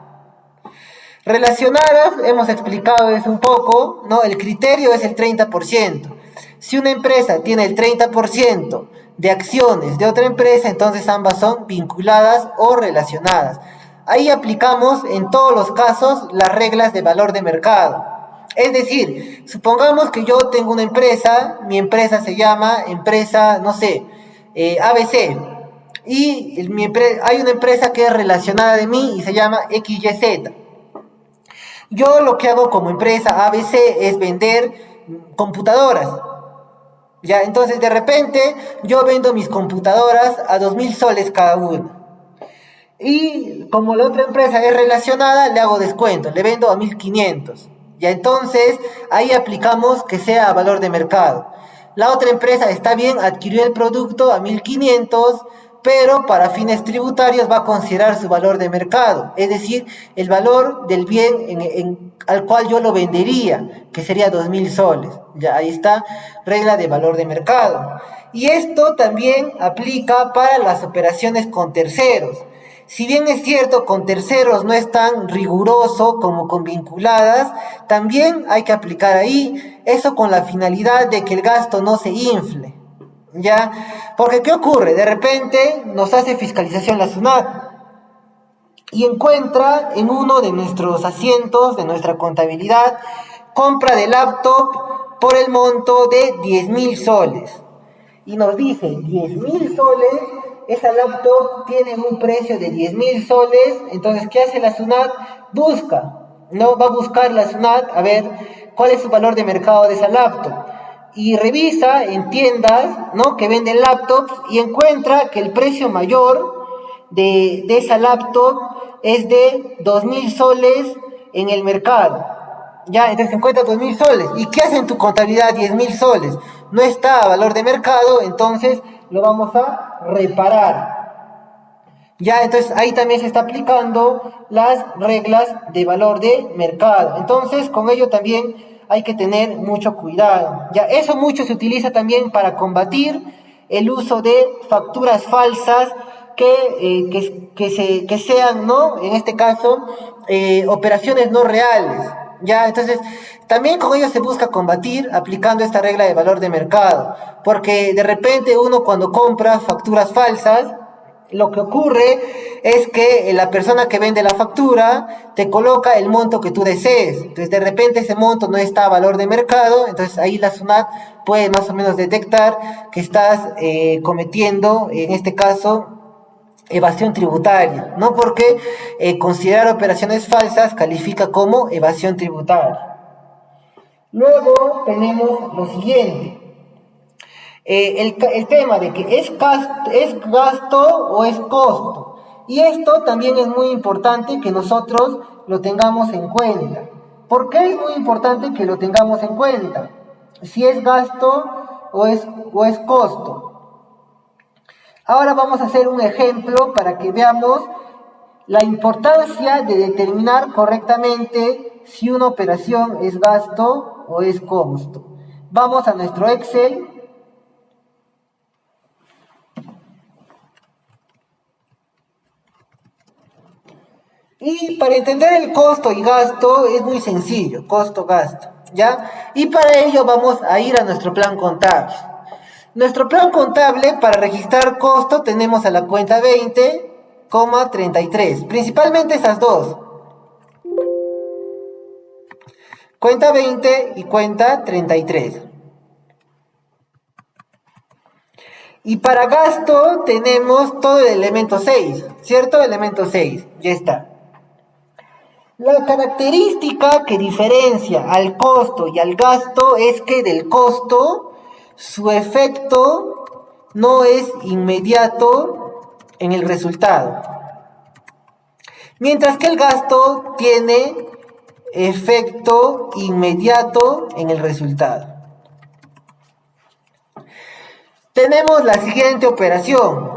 Relacionadas, hemos explicado eso un poco, ¿no? El criterio es el 30%. Si una empresa tiene el 30% de acciones de otra empresa, entonces ambas son vinculadas o relacionadas. Ahí aplicamos en todos los casos las reglas de valor de mercado. Es decir, supongamos que yo tengo una empresa, mi empresa se llama empresa, no sé, ABC, y hay una empresa que es relacionada de mí y se llama XYZ. Yo lo que hago como empresa ABC es vender computadoras. Ya, entonces de repente yo vendo mis computadoras a 2.000 soles cada una. Y como la otra empresa es relacionada, le hago descuento, le vendo a 1.500. Ya, entonces ahí aplicamos que sea a valor de mercado. La otra empresa está bien, adquirió el producto a 1.500, pero para fines tributarios va a considerar su valor de mercado, es decir, el valor del bien al cual yo lo vendería, que sería 2.000 soles. Ya, ahí está, regla de valor de mercado. Y esto también aplica para las operaciones con terceros. Si bien es cierto, con terceros no es tan riguroso como con vinculadas, también hay que aplicar ahí, eso con la finalidad de que el gasto no se infle. ¿Ya? Porque ¿qué ocurre? De repente nos hace fiscalización la SUNAT y encuentra en uno de nuestros asientos, de nuestra contabilidad, compra de laptop por el monto de 10.000 soles. Y nos dice, 10.000 soles, esa laptop tiene un precio de 10.000 soles, entonces ¿qué hace la SUNAT? Va a buscar la SUNAT a ver cuál es su valor de mercado de esa laptop. Y revisa en tiendas, ¿no?, que venden laptops y encuentra que el precio mayor de esa laptop es de 2.000 soles en el mercado. Ya, entonces encuentra 2.000 soles. ¿Y qué hace en tu contabilidad 10.000 soles? No está a valor de mercado, entonces lo vamos a reparar. Ya, entonces ahí también se está aplicando las reglas de valor de mercado. Entonces, con ello también hay que tener mucho cuidado. Ya, eso mucho se utiliza también para combatir el uso de facturas falsas que sean, ¿no?, en este caso, operaciones no reales. Ya, entonces, también con ello se busca combatir aplicando esta regla de valor de mercado, porque de repente uno cuando compra facturas falsas, lo que ocurre es que la persona que vende la factura te coloca el monto que tú desees. Entonces, de repente ese monto no está a valor de mercado, entonces ahí la SUNAT puede más o menos detectar que estás cometiendo, en este caso, evasión tributaria, ¿no? Porque considerar operaciones falsas califica como evasión tributaria. Luego tenemos lo siguiente. El tema de que es gasto o es costo. Y esto también es muy importante que nosotros lo tengamos en cuenta. ¿Por qué es muy importante que lo tengamos en cuenta? Si es gasto o es costo. Ahora vamos a hacer un ejemplo para que veamos la importancia de determinar correctamente si una operación es gasto o es costo. Vamos a nuestro Excel. Y para entender el costo y gasto es muy sencillo, costo-gasto, ¿ya? Y para ello vamos a ir a nuestro plan contable. Nuestro plan contable, para registrar costo, tenemos a la cuenta 20,33. Principalmente esas dos. Cuenta 20 y cuenta 33. Y para gasto tenemos todo el elemento 6, ¿cierto? Elemento 6, ya está. La característica que diferencia al costo y al gasto es que del costo su efecto no es inmediato en el resultado, mientras que el gasto tiene efecto inmediato en el resultado. Tenemos la siguiente operación.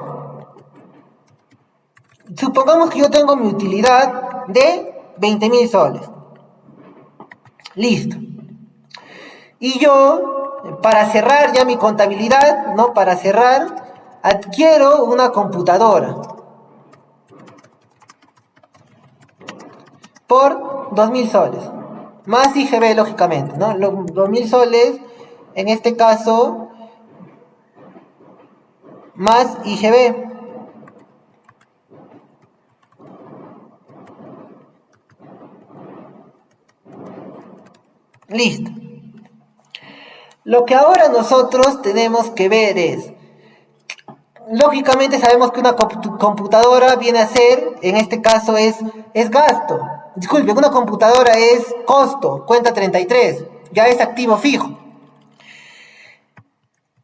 Supongamos que yo tengo mi utilidad de 20.000 soles. Listo. Y yo, para cerrar ya mi contabilidad, ¿no? Para cerrar, adquiero una computadora por 2.000 soles. Más IGB, lógicamente, ¿no? Los 2.000 soles, en este caso, más IGB. Listo. Lo que ahora nosotros tenemos que ver es, lógicamente sabemos que una computadora viene a ser, en este caso es gasto. Disculpe, una computadora es costo, cuenta 33, ya es activo fijo.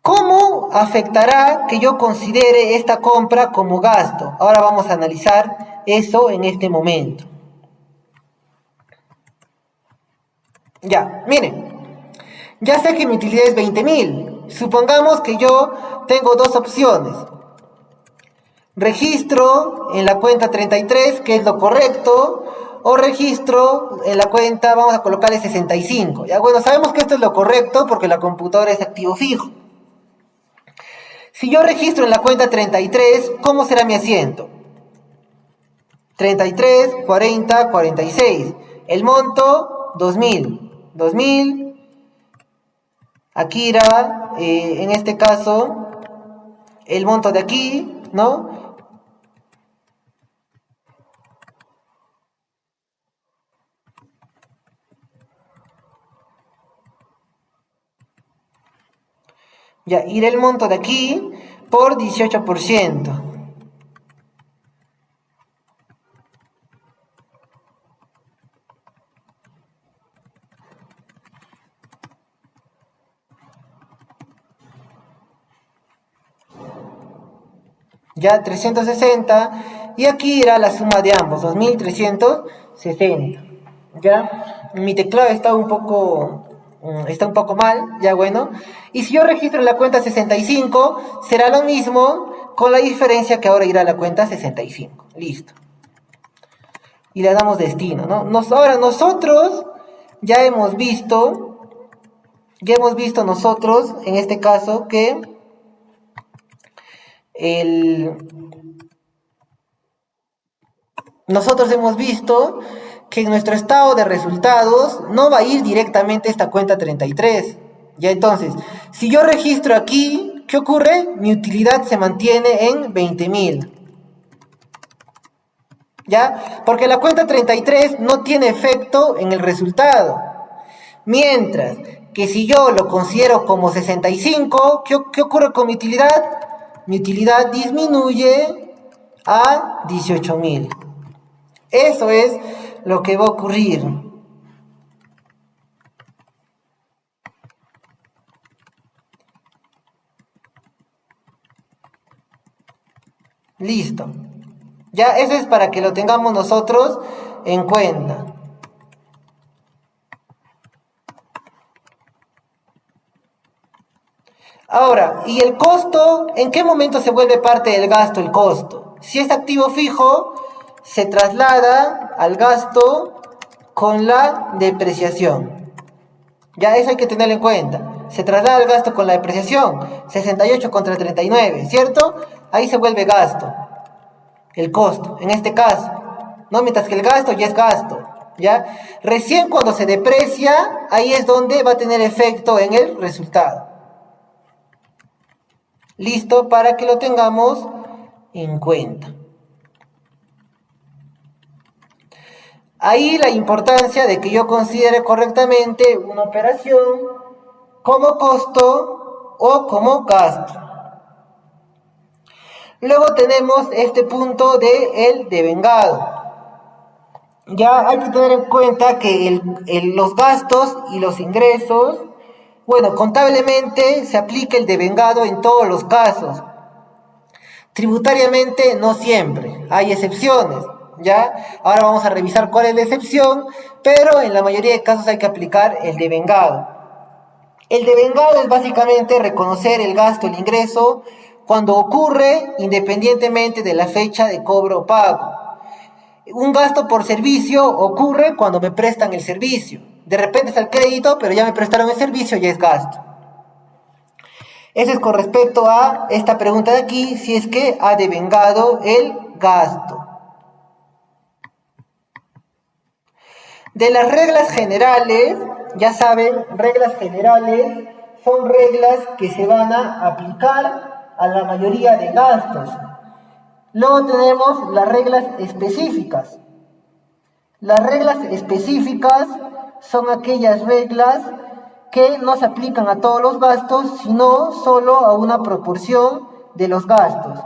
¿Cómo afectará que yo considere esta compra como gasto? Ahora vamos a analizar eso en este momento. Ya, miren, ya sé que mi utilidad es 20.000. Supongamos que yo tengo dos opciones. Registro en la cuenta 33, que es lo correcto, o registro en la cuenta, vamos a colocarle 65. Ya, bueno, sabemos que esto es lo correcto porque la computadora es activo fijo. Si yo registro en la cuenta 33, ¿cómo será mi asiento? 33, 40, 46. El monto, 2.000. 2.000. Aquí irá, en este caso, el monto de aquí, ¿no? Ya, irá el monto de aquí por 18%. Ya 360, y aquí irá la suma de ambos, 2.360. Ya, mi teclado está un poco mal, ya bueno. Y si yo registro en la cuenta 65, será lo mismo, con la diferencia que ahora irá a la cuenta 65. Listo. Y le damos destino, ¿no? Ahora nosotros ya hemos visto nosotros, en este caso, que nosotros hemos visto que en nuestro estado de resultados no va a ir directamente esta cuenta 33. Ya entonces, si yo registro aquí, ¿qué ocurre? Mi utilidad se mantiene en 20.000. ¿ya? Porque la cuenta 33 no tiene efecto en el resultado. Mientras que si yo lo considero como 65, ¿qué ocurre con mi utilidad? Mi utilidad disminuye a 18.000. Eso es lo que va a ocurrir. Listo. Ya, eso es para que lo tengamos nosotros en cuenta. Ahora, ¿y el costo? ¿En qué momento se vuelve parte del gasto el costo? Si es activo fijo, se traslada al gasto con la depreciación. Ya, eso hay que tenerlo en cuenta. Se traslada al gasto con la depreciación. 68 contra 39, ¿cierto? Ahí se vuelve gasto. El costo, en este caso. ¿No? Mientras que el gasto ya es gasto. ¿Ya? Recién cuando se deprecia, ahí es donde va a tener efecto en el resultado. Listo, para que lo tengamos en cuenta. Ahí la importancia de que yo considere correctamente una operación como costo o como gasto. Luego tenemos este punto de el devengado. Ya hay que tener en cuenta que los gastos y los ingresos, bueno, contablemente se aplica el devengado en todos los casos. Tributariamente no siempre, hay excepciones, ¿ya? Ahora vamos a revisar cuál es la excepción, pero en la mayoría de casos hay que aplicar el devengado. El devengado es básicamente reconocer el gasto, el ingreso, cuando ocurre independientemente de la fecha de cobro o pago. Un gasto por servicio ocurre cuando me prestan el servicio. De repente está el crédito, pero ya me prestaron el servicio, ya es gasto. Eso es con respecto a esta pregunta de aquí, si es que ha devengado el gasto. De las reglas generales, ya saben, reglas generales son reglas que se van a aplicar a la mayoría de gastos. Luego tenemos las reglas específicas. Las reglas específicas son aquellas reglas que no se aplican a todos los gastos, sino solo a una proporción de los gastos.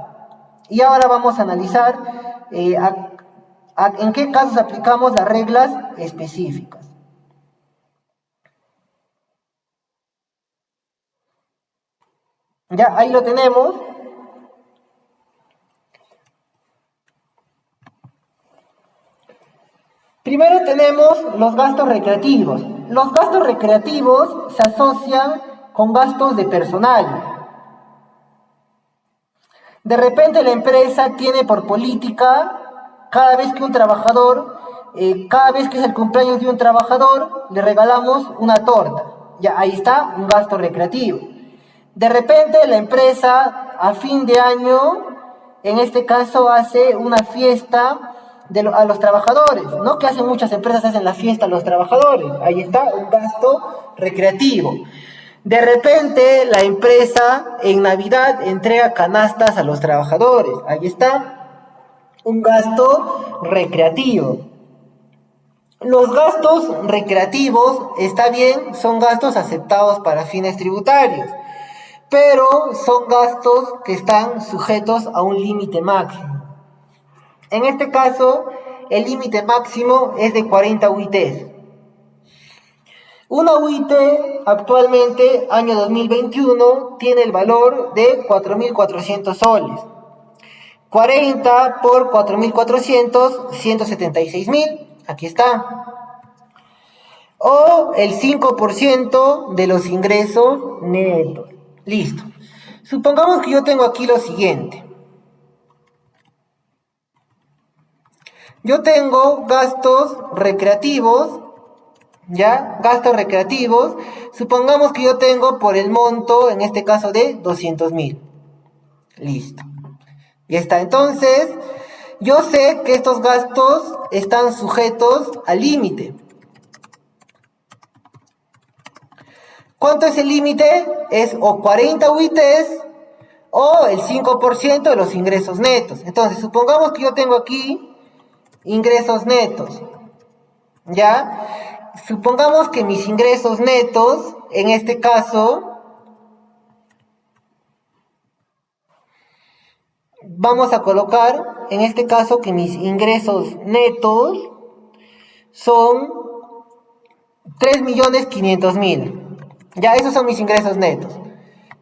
Y ahora vamos a analizar en qué casos aplicamos las reglas específicas. Ya, ahí lo tenemos. Primero tenemos los gastos recreativos. Los gastos recreativos se asocian con gastos de personal. De repente la empresa tiene por política, cada vez que un trabajador, cada vez que es el cumpleaños de un trabajador, le regalamos una torta. Ya, ahí está un gasto recreativo. De repente la empresa a fin de año, en este caso, hace una fiesta a los trabajadores, ¿no? Que hacen muchas empresas, hacen la fiesta a los trabajadores. Ahí está un gasto recreativo. De repente la empresa en Navidad entrega canastas a los trabajadores. Ahí está un gasto recreativo. Los gastos recreativos, está bien, son gastos aceptados para fines tributarios, pero son gastos que están sujetos a un límite máximo. En este caso, el límite máximo es de 40 UITs. Una UIT actualmente, año 2021, tiene el valor de 4.400 soles. 40 por 4.400, 176.000. Aquí está. O el 5% de los ingresos netos. Listo. Supongamos que yo tengo aquí lo siguiente. Yo tengo gastos recreativos, ¿ya? Gastos recreativos. Supongamos que yo tengo por el monto, en este caso, de 200.000. Listo. Ya está. Entonces, yo sé que estos gastos están sujetos al límite. ¿Cuánto es el límite? Es o 40 UITs o el 5% de los ingresos netos. Entonces, supongamos que yo tengo aquí ingresos netos, ¿ya? Supongamos que mis ingresos netos, en este caso, vamos a colocar, en este caso, que mis ingresos netos son 3.500.000. Ya, esos son mis ingresos netos.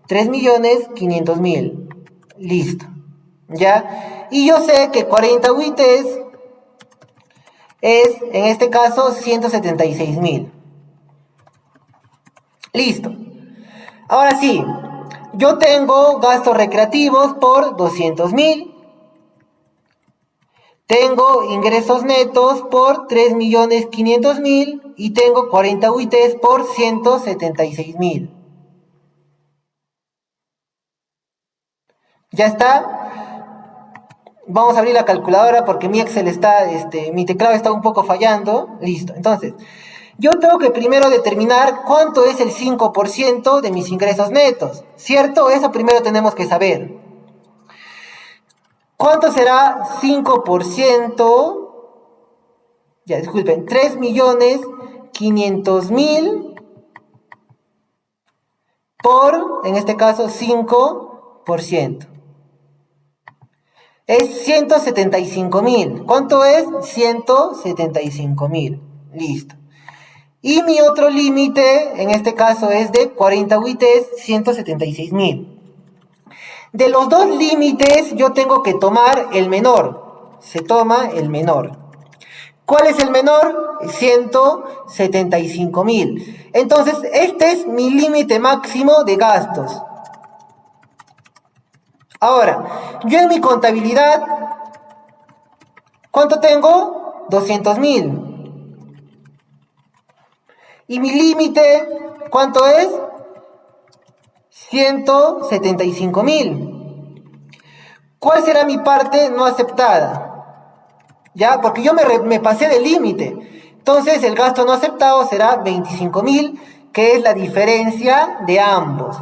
3.500.000. Listo. ¿Ya? Y yo sé que 40 UITs es, en este caso, 176.000. Listo. Ahora sí, yo tengo gastos recreativos por 200.000. Tengo ingresos netos por 3.500.000 y tengo 40 UITs por 176.000. ¿Ya está? Vamos a abrir la calculadora porque mi Excel está, mi teclado está un poco fallando. Listo. Entonces, yo tengo que primero determinar cuánto es el 5% de mis ingresos netos. ¿Cierto? Eso primero tenemos que saber. ¿Cuánto será 5%? Ya, disculpen, 3.500.000 por, en este caso, 5%. Es 175.000. ¿Cuánto es? 175.000. Listo. Y mi otro límite, en este caso, es de 40 UITs, 176.000. De los dos límites, yo tengo que tomar el menor. Se toma el menor. ¿Cuál es el menor? 175.000. Entonces, este es mi límite máximo de gastos. Ahora, yo en mi contabilidad, ¿cuánto tengo? 200.000. Y mi límite, ¿cuánto es? 175.000. ¿Cuál será mi parte no aceptada? ¿Ya? Porque yo me pasé del límite. Entonces, el gasto no aceptado será 25.000, que es la diferencia de ambos.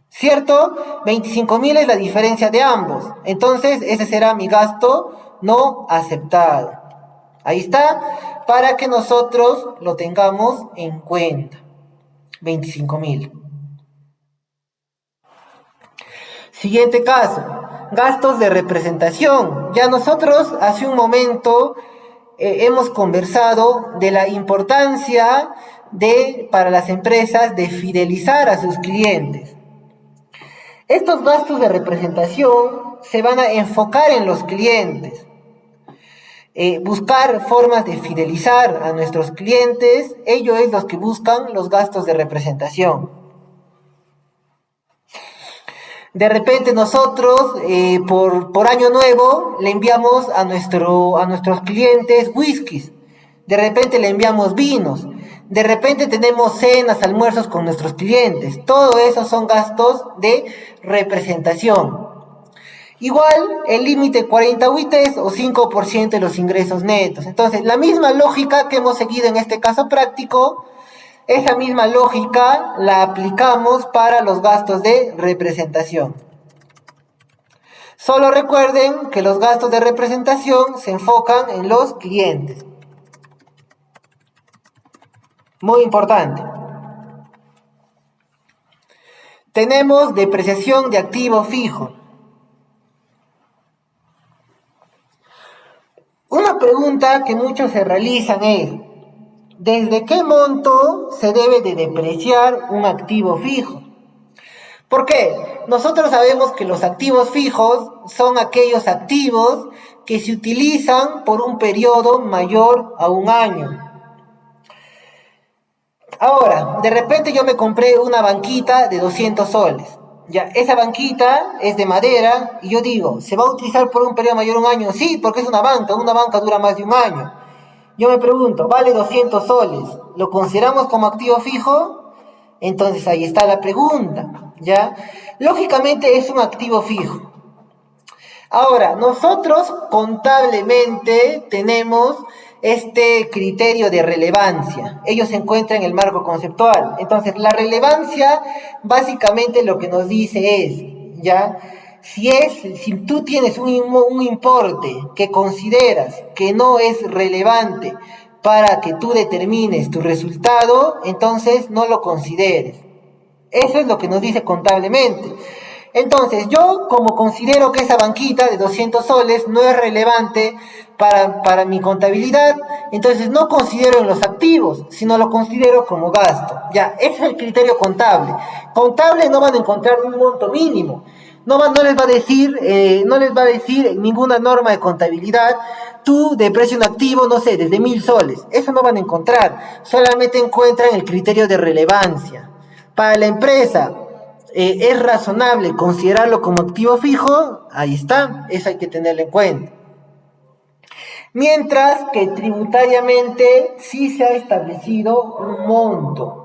¿Cierto? 25.000 es la diferencia de ambos. Entonces, ese será mi gasto no aceptado. Ahí está, para que nosotros lo tengamos en cuenta. 25.000. Siguiente caso, gastos de representación. Ya nosotros hace un momento hemos conversado de la importancia para las empresas de fidelizar a sus clientes. Estos gastos de representación se van a enfocar en los clientes. Buscar formas de fidelizar a nuestros clientes, ellos es los que buscan los gastos de representación. De repente nosotros, por año nuevo, le enviamos a nuestros clientes whiskies. De repente le enviamos vinos. De repente tenemos cenas, almuerzos con nuestros clientes. Todo eso son gastos de representación. Igual, el límite 40 UITs o 5% de los ingresos netos. Entonces, la misma lógica que hemos seguido en este caso práctico, esa misma lógica la aplicamos para los gastos de representación. Solo recuerden que los gastos de representación se enfocan en los clientes. Muy importante. Tenemos depreciación de activo fijo. Una pregunta que muchos se realizan es, ¿desde qué monto se debe de depreciar un activo fijo? ¿Por qué? Nosotros sabemos que los activos fijos son aquellos activos que se utilizan por un periodo mayor a un año. Ahora, de repente yo me compré una banquita de 200 soles. Ya, esa banquita es de madera y yo digo, ¿se va a utilizar por un periodo mayor a un año? Sí, porque es una banca dura más de un año. Yo me pregunto, ¿vale 200 soles? ¿Lo consideramos como activo fijo? Entonces ahí está la pregunta, ¿ya? Lógicamente es un activo fijo. Ahora, nosotros contablemente tenemos este criterio de relevancia. Ellos se encuentran en el marco conceptual. Entonces, la relevancia básicamente lo que nos dice es, ¿ya? Si tú tienes un importe que consideras que no es relevante para que tú determines tu resultado, entonces no lo consideres. Eso es lo que nos dice contablemente. Entonces, yo como considero que esa banquita de 200 soles no es relevante para mi contabilidad, entonces no considero en los activos, sino lo considero como gasto. Ya, ese es el criterio contable. Contable no van a encontrar un monto mínimo. No les va a decir, no les va a decir ninguna norma de contabilidad, tú deprecia un activo, no sé, desde 1000 soles. Eso no van a encontrar. Solamente encuentran el criterio de relevancia. Para la empresa, es razonable considerarlo como activo fijo, ahí está, eso hay que tenerlo en cuenta. Mientras que tributariamente sí se ha establecido un monto.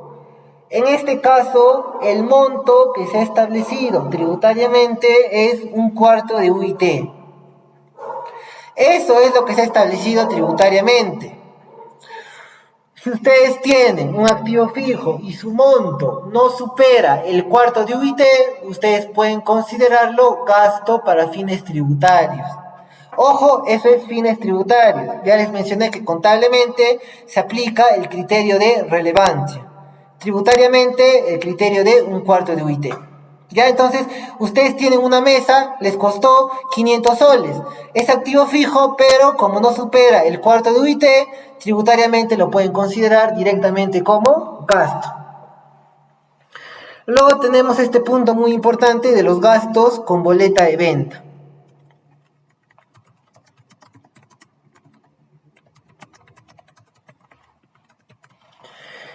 En este caso, el monto que se ha establecido tributariamente es 1/4 de UIT. Eso es lo que se ha establecido tributariamente. Si ustedes tienen un activo fijo y su monto no supera el 1/4 de UIT, ustedes pueden considerarlo gasto para fines tributarios. Ojo, eso es fines tributarios. Ya les mencioné que contablemente se aplica el criterio de relevancia. Tributariamente, el criterio de 1/4 de UIT. Ya, entonces, ustedes tienen una mesa, les costó 500 soles. Es activo fijo, pero como no supera el 1/4 de UIT, tributariamente lo pueden considerar directamente como gasto. Luego tenemos este punto muy importante de los gastos con boleta de venta.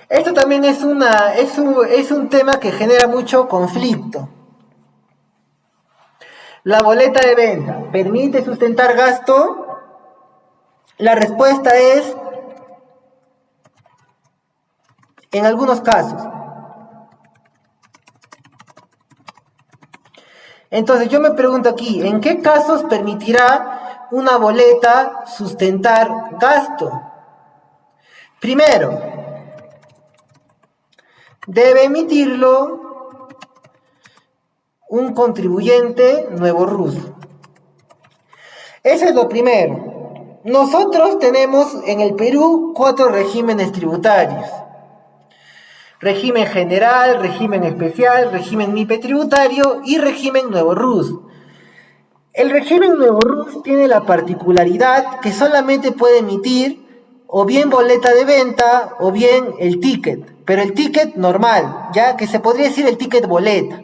Esto también es un tema que genera mucho conflicto. ¿La boleta de venta permite sustentar gasto? La respuesta es en algunos casos. Entonces yo me pregunto aquí, ¿en qué casos permitirá una boleta sustentar gasto? Primero, debe emitirlo un contribuyente nuevo RUS. Eso es lo primero. Nosotros tenemos en el Perú 4 regímenes tributarios. Régimen general, régimen especial, régimen MIPE tributario y régimen nuevo RUS. El régimen nuevo RUS tiene la particularidad que solamente puede emitir o bien boleta de venta o bien el ticket, pero el ticket normal, ya que se podría decir el ticket boleta.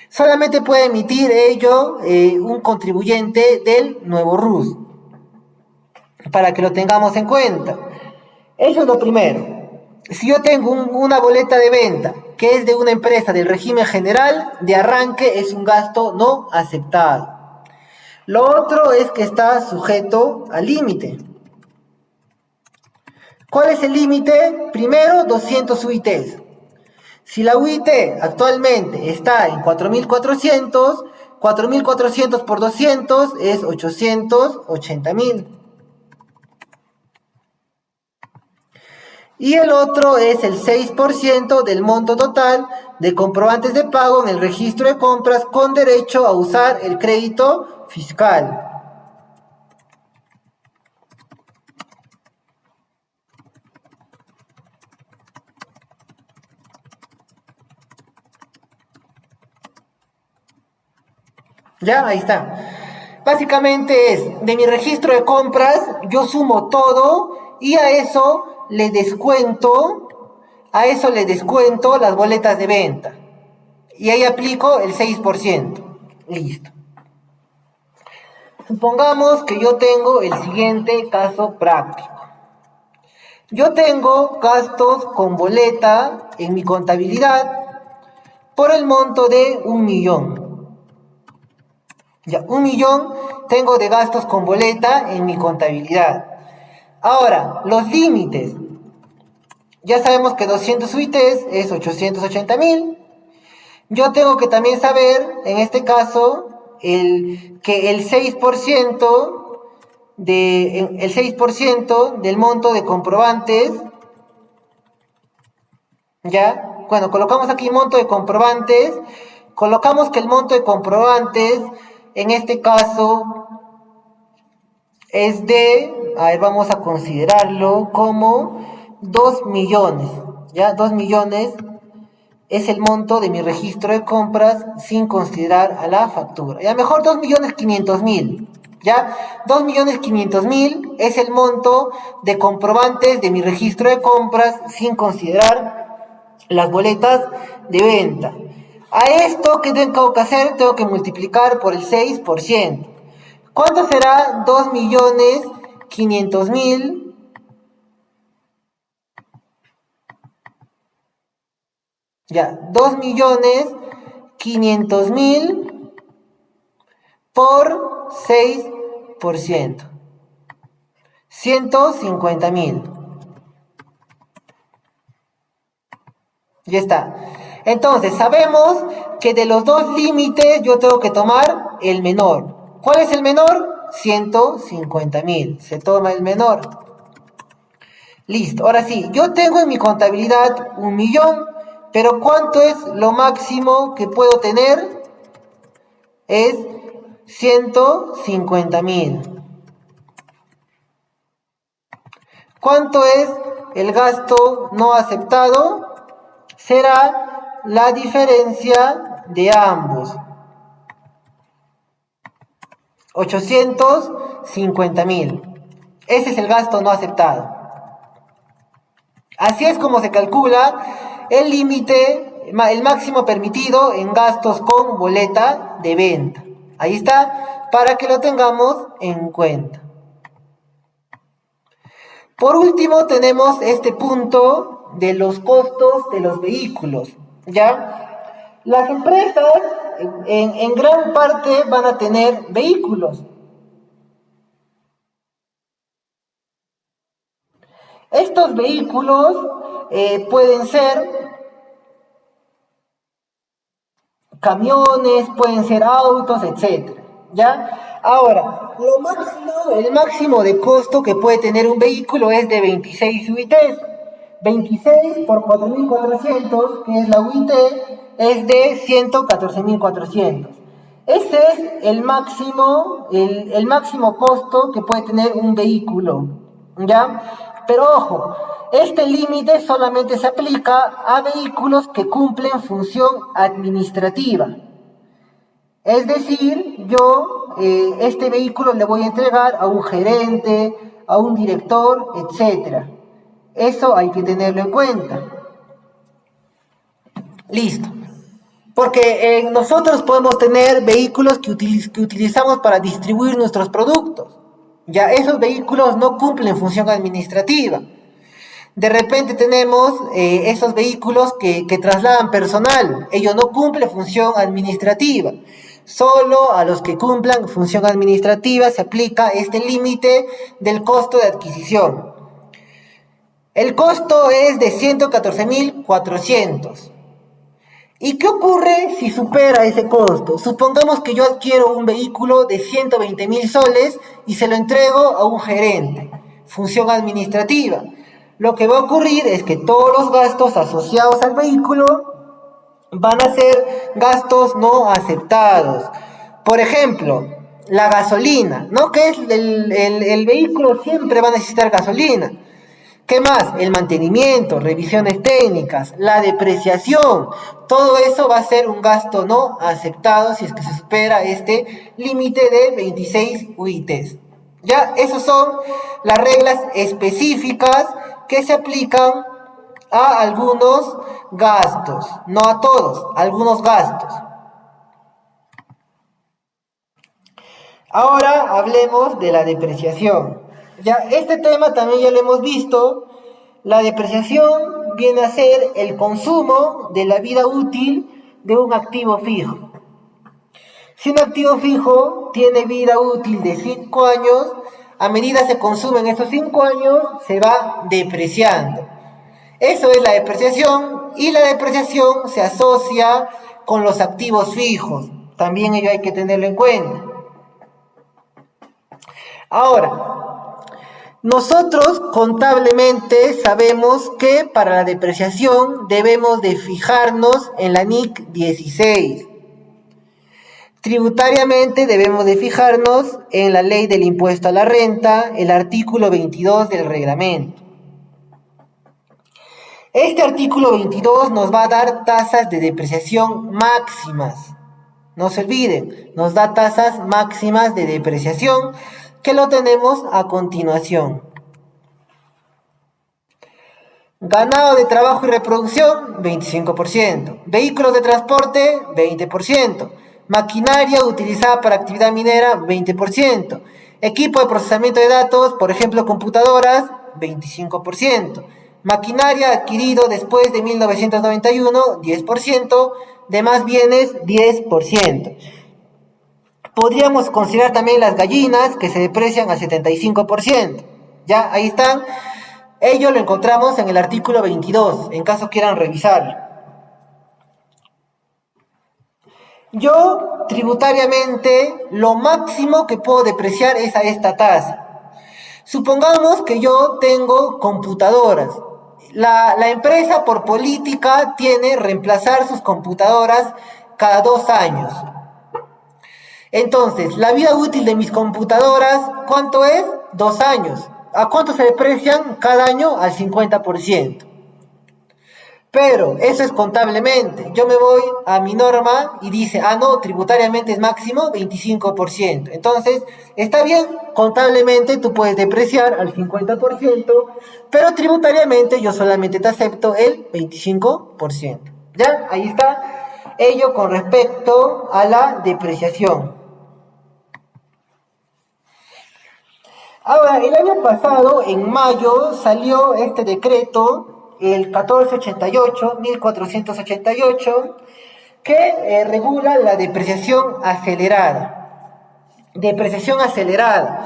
Solamente puede emitir ello un contribuyente del nuevo RUS, para que lo tengamos en cuenta. Eso es lo primero. Si yo tengo una boleta de venta que es de una empresa del régimen general, de arranque es un gasto no aceptado. Lo otro es que está sujeto al límite. ¿Cuál es el límite? Primero, 200 UITs. Si la UIT actualmente está en 4.400, 4.400 por 200 es 880.000. Y el otro es el 6% del monto total de comprobantes de pago en el registro de compras con derecho a usar el crédito fiscal. Ya, ahí está. Básicamente es, de mi registro de compras, yo sumo todo y a eso le descuento las boletas de venta. Y ahí aplico el 6%. Listo. Supongamos que yo tengo el siguiente caso práctico. Yo tengo gastos con boleta en mi contabilidad por el monto de 1.000.000. Ya, 1.000.000 tengo de gastos con boleta en mi contabilidad. Ahora, los límites. Ya sabemos que 200 UITs es 880.000. Yo tengo que también saber, en este caso, que el 6% del monto de comprobantes, ya, bueno, colocamos aquí monto de comprobantes, Colocamos que el monto de comprobantes, en este caso, es de, a ver, vamos a considerarlo como 2 millones, ¿ya? 2 millones es el monto de mi registro de compras sin considerar a la factura. Ya mejor 2.500.000, ¿ya? 2.500.000 es el monto de comprobantes de mi registro de compras sin considerar las boletas de venta. A esto, ¿qué tengo que hacer? Tengo que multiplicar por el 6%. ¿Cuánto será 2.500.000? Ya, 2.500.000 por 6%. 150.000. Ya está. Entonces, sabemos que de los dos límites yo tengo que tomar el menor. ¿Cuál es el menor? 150.000. Se toma el menor. Listo. Ahora sí, yo tengo en mi contabilidad 1.000.000, pero ¿cuánto es lo máximo que puedo tener? Es 150.000. ¿Cuánto es el gasto no aceptado? Será la diferencia de ambos. 850.000. Ese es el gasto no aceptado. Así es como se calcula el límite, el máximo permitido en gastos con boleta de venta. Ahí está, para que lo tengamos en cuenta. Por último, tenemos este punto de los costos de los vehículos, ¿ya? Las empresas en gran parte van a tener vehículos. Estos vehículos pueden ser camiones, pueden ser autos, etc. ¿Ya? Ahora, el máximo de costo que puede tener un vehículo es de 26 UITs. 26 por 4.400, que es la UIT, es de 114.400. Ese es el máximo costo que puede tener un vehículo, ¿ya? Pero ojo, este límite solamente se aplica a vehículos que cumplen función administrativa. Es decir, yo este vehículo le voy a entregar a un gerente, a un director, etc. Eso hay que tenerlo en cuenta. Listo. Porque nosotros podemos tener vehículos que utilizamos para distribuir nuestros productos. Ya esos vehículos no cumplen función administrativa. De repente tenemos esos vehículos que trasladan personal. Ellos no cumplen función administrativa. Solo a los que cumplan función administrativa se aplica este límite del costo de adquisición. El costo es de 114.400. ¿Y qué ocurre si supera ese costo? Supongamos que yo adquiero un vehículo de 120.000 soles y se lo entrego a un gerente, función administrativa. Lo que va a ocurrir es que todos los gastos asociados al vehículo van a ser gastos no aceptados. Por ejemplo, la gasolina, ¿no? Que es el vehículo siempre va a necesitar gasolina. ¿Qué más? El mantenimiento, revisiones técnicas, la depreciación. Todo eso va a ser un gasto no aceptado si es que se supera este límite de 26 UITs. Ya, esas son las reglas específicas que se aplican a algunos gastos. No a todos, a algunos gastos. Ahora hablemos de la depreciación. Ya, este tema también ya lo hemos visto. La depreciación viene a ser el consumo de la vida útil de un activo fijo. Si un activo fijo tiene vida útil de 5 años, a medida se consumen estos 5 años, se va depreciando. Eso es la depreciación, y la depreciación se asocia con los activos fijos. También ello hay que tenerlo en cuenta. Ahora, nosotros contablemente sabemos que para la depreciación debemos de fijarnos en la NIC 16. Tributariamente debemos de fijarnos en la ley del impuesto a la renta, el artículo 22 del reglamento. Este artículo 22 nos va a dar tasas de depreciación máximas. No se olviden, nos da tasas máximas de depreciación que lo tenemos a continuación. Ganado de trabajo y reproducción, 25%. Vehículos de transporte, 20%. Maquinaria utilizada para actividad minera, 20%. Equipo de procesamiento de datos, por ejemplo, computadoras, 25%. Maquinaria adquirido después de 1991, 10%. Demás bienes, 10%. Podríamos considerar también las gallinas, que se deprecian al 75%. Ya, ahí están. Ello lo encontramos en el artículo 22, en caso quieran revisarlo. Yo, tributariamente, lo máximo que puedo depreciar es a esta tasa. Supongamos que yo tengo computadoras. La empresa, por política, tiene reemplazar sus computadoras cada 2 años. Entonces, la vida útil de mis computadoras, ¿cuánto es? 2 años. ¿A cuánto se deprecian cada año? Al 50%. Pero eso es contablemente. Yo me voy a mi norma y dice, no, tributariamente es máximo 25%. Entonces, está bien, contablemente tú puedes depreciar al 50%, pero tributariamente yo solamente te acepto el 25%. ¿Ya? Ahí está ello con respecto a la depreciación. Ahora, el año pasado, en mayo, salió este decreto, el 1488, que regula la depreciación acelerada. Depreciación acelerada.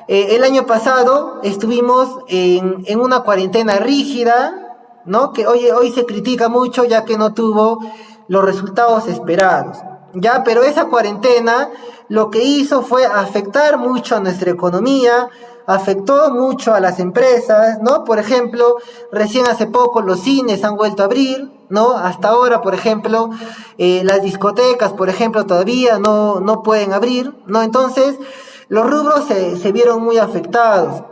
El año pasado estuvimos en una cuarentena rígida, ¿no? Que hoy se critica mucho ya que no tuvo los resultados esperados. Ya, pero esa cuarentena lo que hizo fue afectar mucho a nuestra economía, afectó mucho a las empresas, ¿no? Por ejemplo, recién hace poco los cines han vuelto a abrir, ¿no? Hasta ahora, por ejemplo, las discotecas, por ejemplo, todavía no pueden abrir, ¿no? Entonces, los rubros se vieron muy afectados.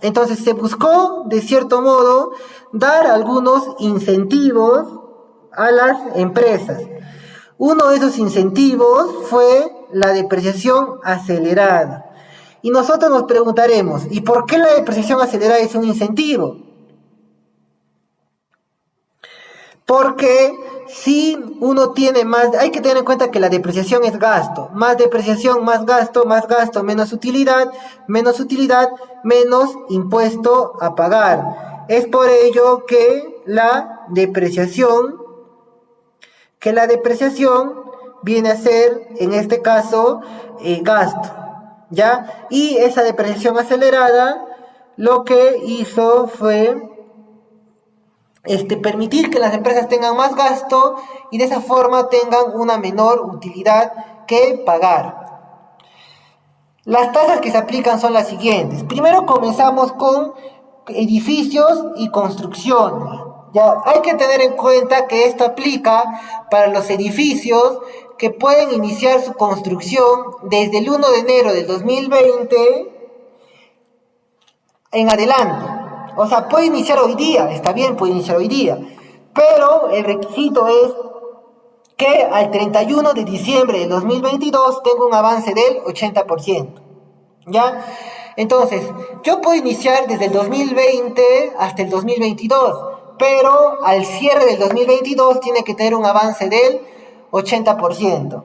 Entonces, se buscó, de cierto modo, dar algunos incentivos a las empresas. Uno de esos incentivos fue la depreciación acelerada. Y nosotros nos preguntaremos, ¿y por qué la depreciación acelerada es un incentivo? Porque si uno tiene más, hay que tener en cuenta que la depreciación es gasto. Más depreciación, más gasto, menos utilidad, menos impuesto a pagar. Es por ello que la depreciación viene a ser, en este caso, gasto, ¿ya? Y esa depreciación acelerada lo que hizo fue permitir que las empresas tengan más gasto y de esa forma tengan una menor utilidad que pagar. Las tasas que se aplican son las siguientes. Primero comenzamos con edificios y construcciones. Ya, hay que tener en cuenta que esto aplica para los edificios que pueden iniciar su construcción desde el 1 de enero del 2020 en adelante. O sea, puede iniciar hoy día, está bien, puede iniciar hoy día, pero el requisito es que al 31 de diciembre del 2022 tenga un avance del 80%. ¿Ya? Entonces, yo puedo iniciar desde el 2020 hasta el 2022, pero al cierre del 2022 tiene que tener un avance del 80%.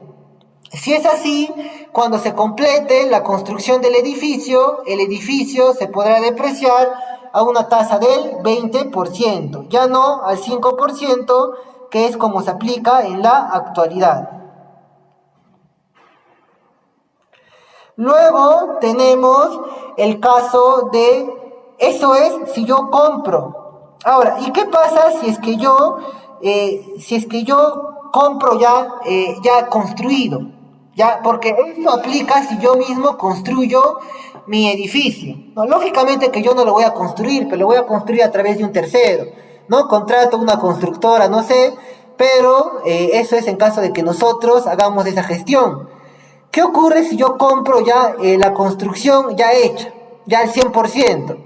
Si es así, cuando se complete la construcción del edificio, el edificio se podrá depreciar a una tasa del 20%, ya no al 5%, que es como se aplica en la actualidad. Luego tenemos el caso de, eso es si yo compro. Ahora, ¿y qué pasa si es que yo compro ya construido? ¿Ya? Porque esto aplica si yo mismo construyo mi edificio. No, lógicamente que yo no lo voy a construir, pero lo voy a construir a través de un tercero, ¿no? Contrato una constructora, no sé, pero eso es en caso de que nosotros hagamos esa gestión. ¿Qué ocurre si yo compro ya la construcción ya hecha, ya al 100%?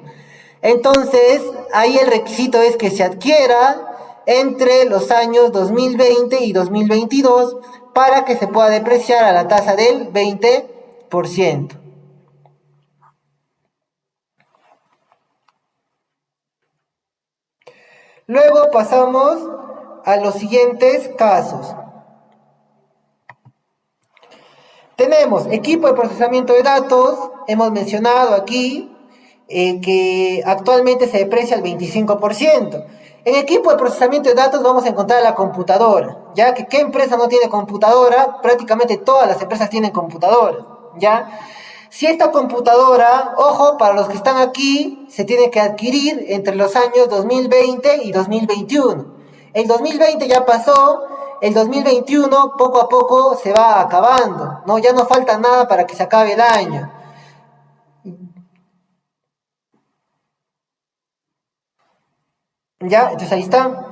Entonces, ahí el requisito es que se adquiera entre los años 2020 y 2022 para que se pueda depreciar a la tasa del 20%. Luego pasamos a los siguientes casos. Tenemos equipo de procesamiento de datos, hemos mencionado aquí que actualmente se deprecia el 25%. En equipo de procesamiento de datos vamos a encontrar la computadora, ya que ¿qué empresa no tiene computadora? Prácticamente todas las empresas tienen computadora, ¿ya? Si esta computadora, ojo, para los que están aquí, se tiene que adquirir entre los años 2020 y 2021. El 2020 ya pasó, el 2021 poco a poco se va acabando, ¿no? Ya no falta nada para que se acabe el año. ¿Ya? Entonces ahí está.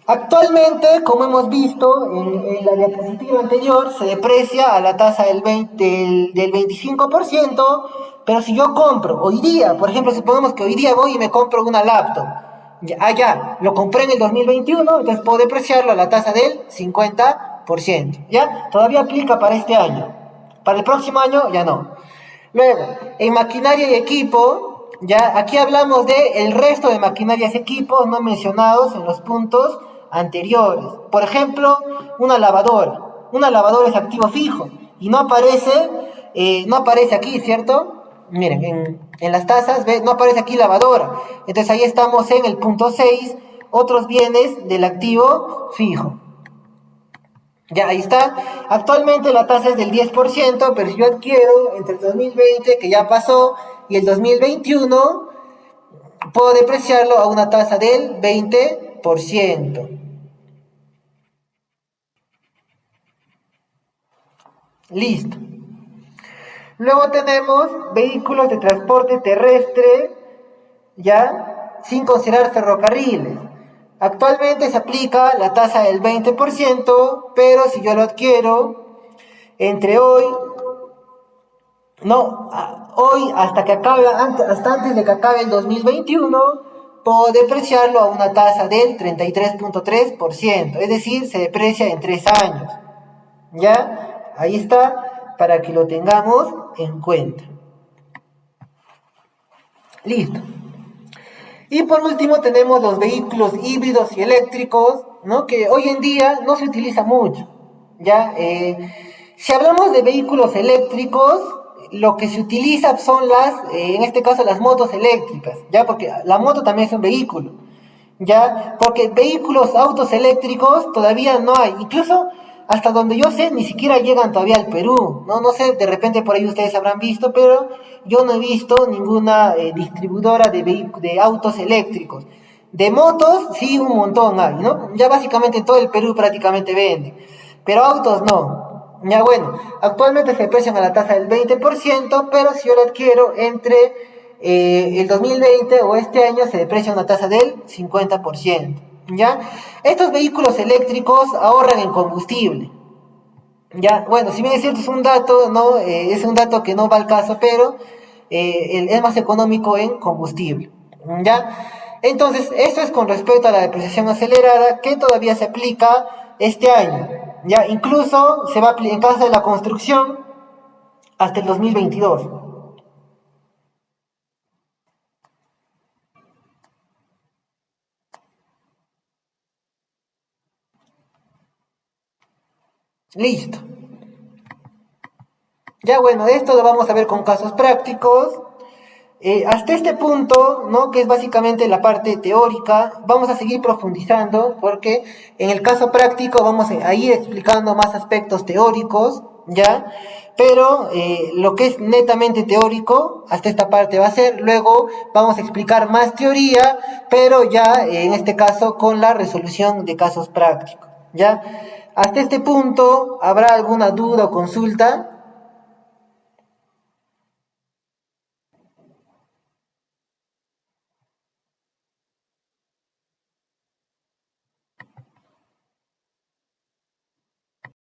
Actualmente, como hemos visto en la diapositiva anterior, se deprecia a la tasa del 25%, pero si yo compro hoy día, por ejemplo, supongamos que hoy día voy y me compro una laptop, ya, lo compré en el 2021, entonces puedo depreciarlo a la tasa del 50%, ¿ya? Todavía aplica para este año, para el próximo año ya no. Luego, en maquinaria y equipo, ya aquí hablamos de el resto de maquinarias y equipos no mencionados en los puntos anteriores. Por ejemplo, una lavadora. Una lavadora es activo fijo y no aparece aquí, ¿cierto? Miren, en las tasas no aparece aquí lavadora. Entonces ahí estamos en el punto 6, otros bienes del activo fijo. Ya, ahí está. Actualmente la tasa es del 10%, pero si yo adquiero entre el 2020, que ya pasó, y el 2021, puedo depreciarlo a una tasa del 20%. Listo. Luego tenemos vehículos de transporte terrestre, ya, sin considerar ferrocarriles. Actualmente se aplica la tasa del 20%, pero si yo lo adquiero entre hoy No, hoy hasta que acabe, hasta antes de que acabe el 2021, puedo depreciarlo a una tasa del 33.3%, es decir, se deprecia en 3 años. ¿Ya? Ahí está, para que lo tengamos en cuenta. Listo. Y por último tenemos los vehículos híbridos y eléctricos, ¿no? Que hoy en día no se utiliza mucho. ¿Ya? Si hablamos de vehículos eléctricos, lo que se utiliza son en este caso las motos eléctricas, ¿ya? Porque la moto también es un vehículo, ¿ya? Porque vehículos, autos eléctricos todavía no hay, incluso hasta donde yo sé ni siquiera llegan todavía al Perú, ¿no? No sé, de repente por ahí ustedes habrán visto, pero yo no he visto ninguna distribuidora de autos eléctricos. De motos, sí, un montón hay, ¿no? Ya básicamente en todo el Perú prácticamente venden, pero autos no. Ya bueno, actualmente se aprecian a la tasa del 20%, pero si yo lo adquiero entre el 2020 o este año se deprecia una tasa del 50%. ¿Ya? Estos vehículos eléctricos ahorran en combustible. Ya, bueno, si bien es cierto, es un dato, ¿no? Es un dato que no va al caso, pero es más económico en combustible. ¿Ya? Entonces, esto es con respecto a la depreciación acelerada que todavía se aplica este año. Ya, incluso se va a aplicar en caso de la construcción hasta el 2022. Listo. Ya bueno, esto lo vamos a ver con casos prácticos. Hasta este punto, ¿no? Que es básicamente la parte teórica, vamos a seguir profundizando porque en el caso práctico vamos a ir explicando más aspectos teóricos, ¿ya? Pero lo que es netamente teórico, hasta esta parte va a ser, luego vamos a explicar más teoría, pero ya en este caso con la resolución de casos prácticos, ¿ya? Hasta este punto, ¿habrá alguna duda o consulta?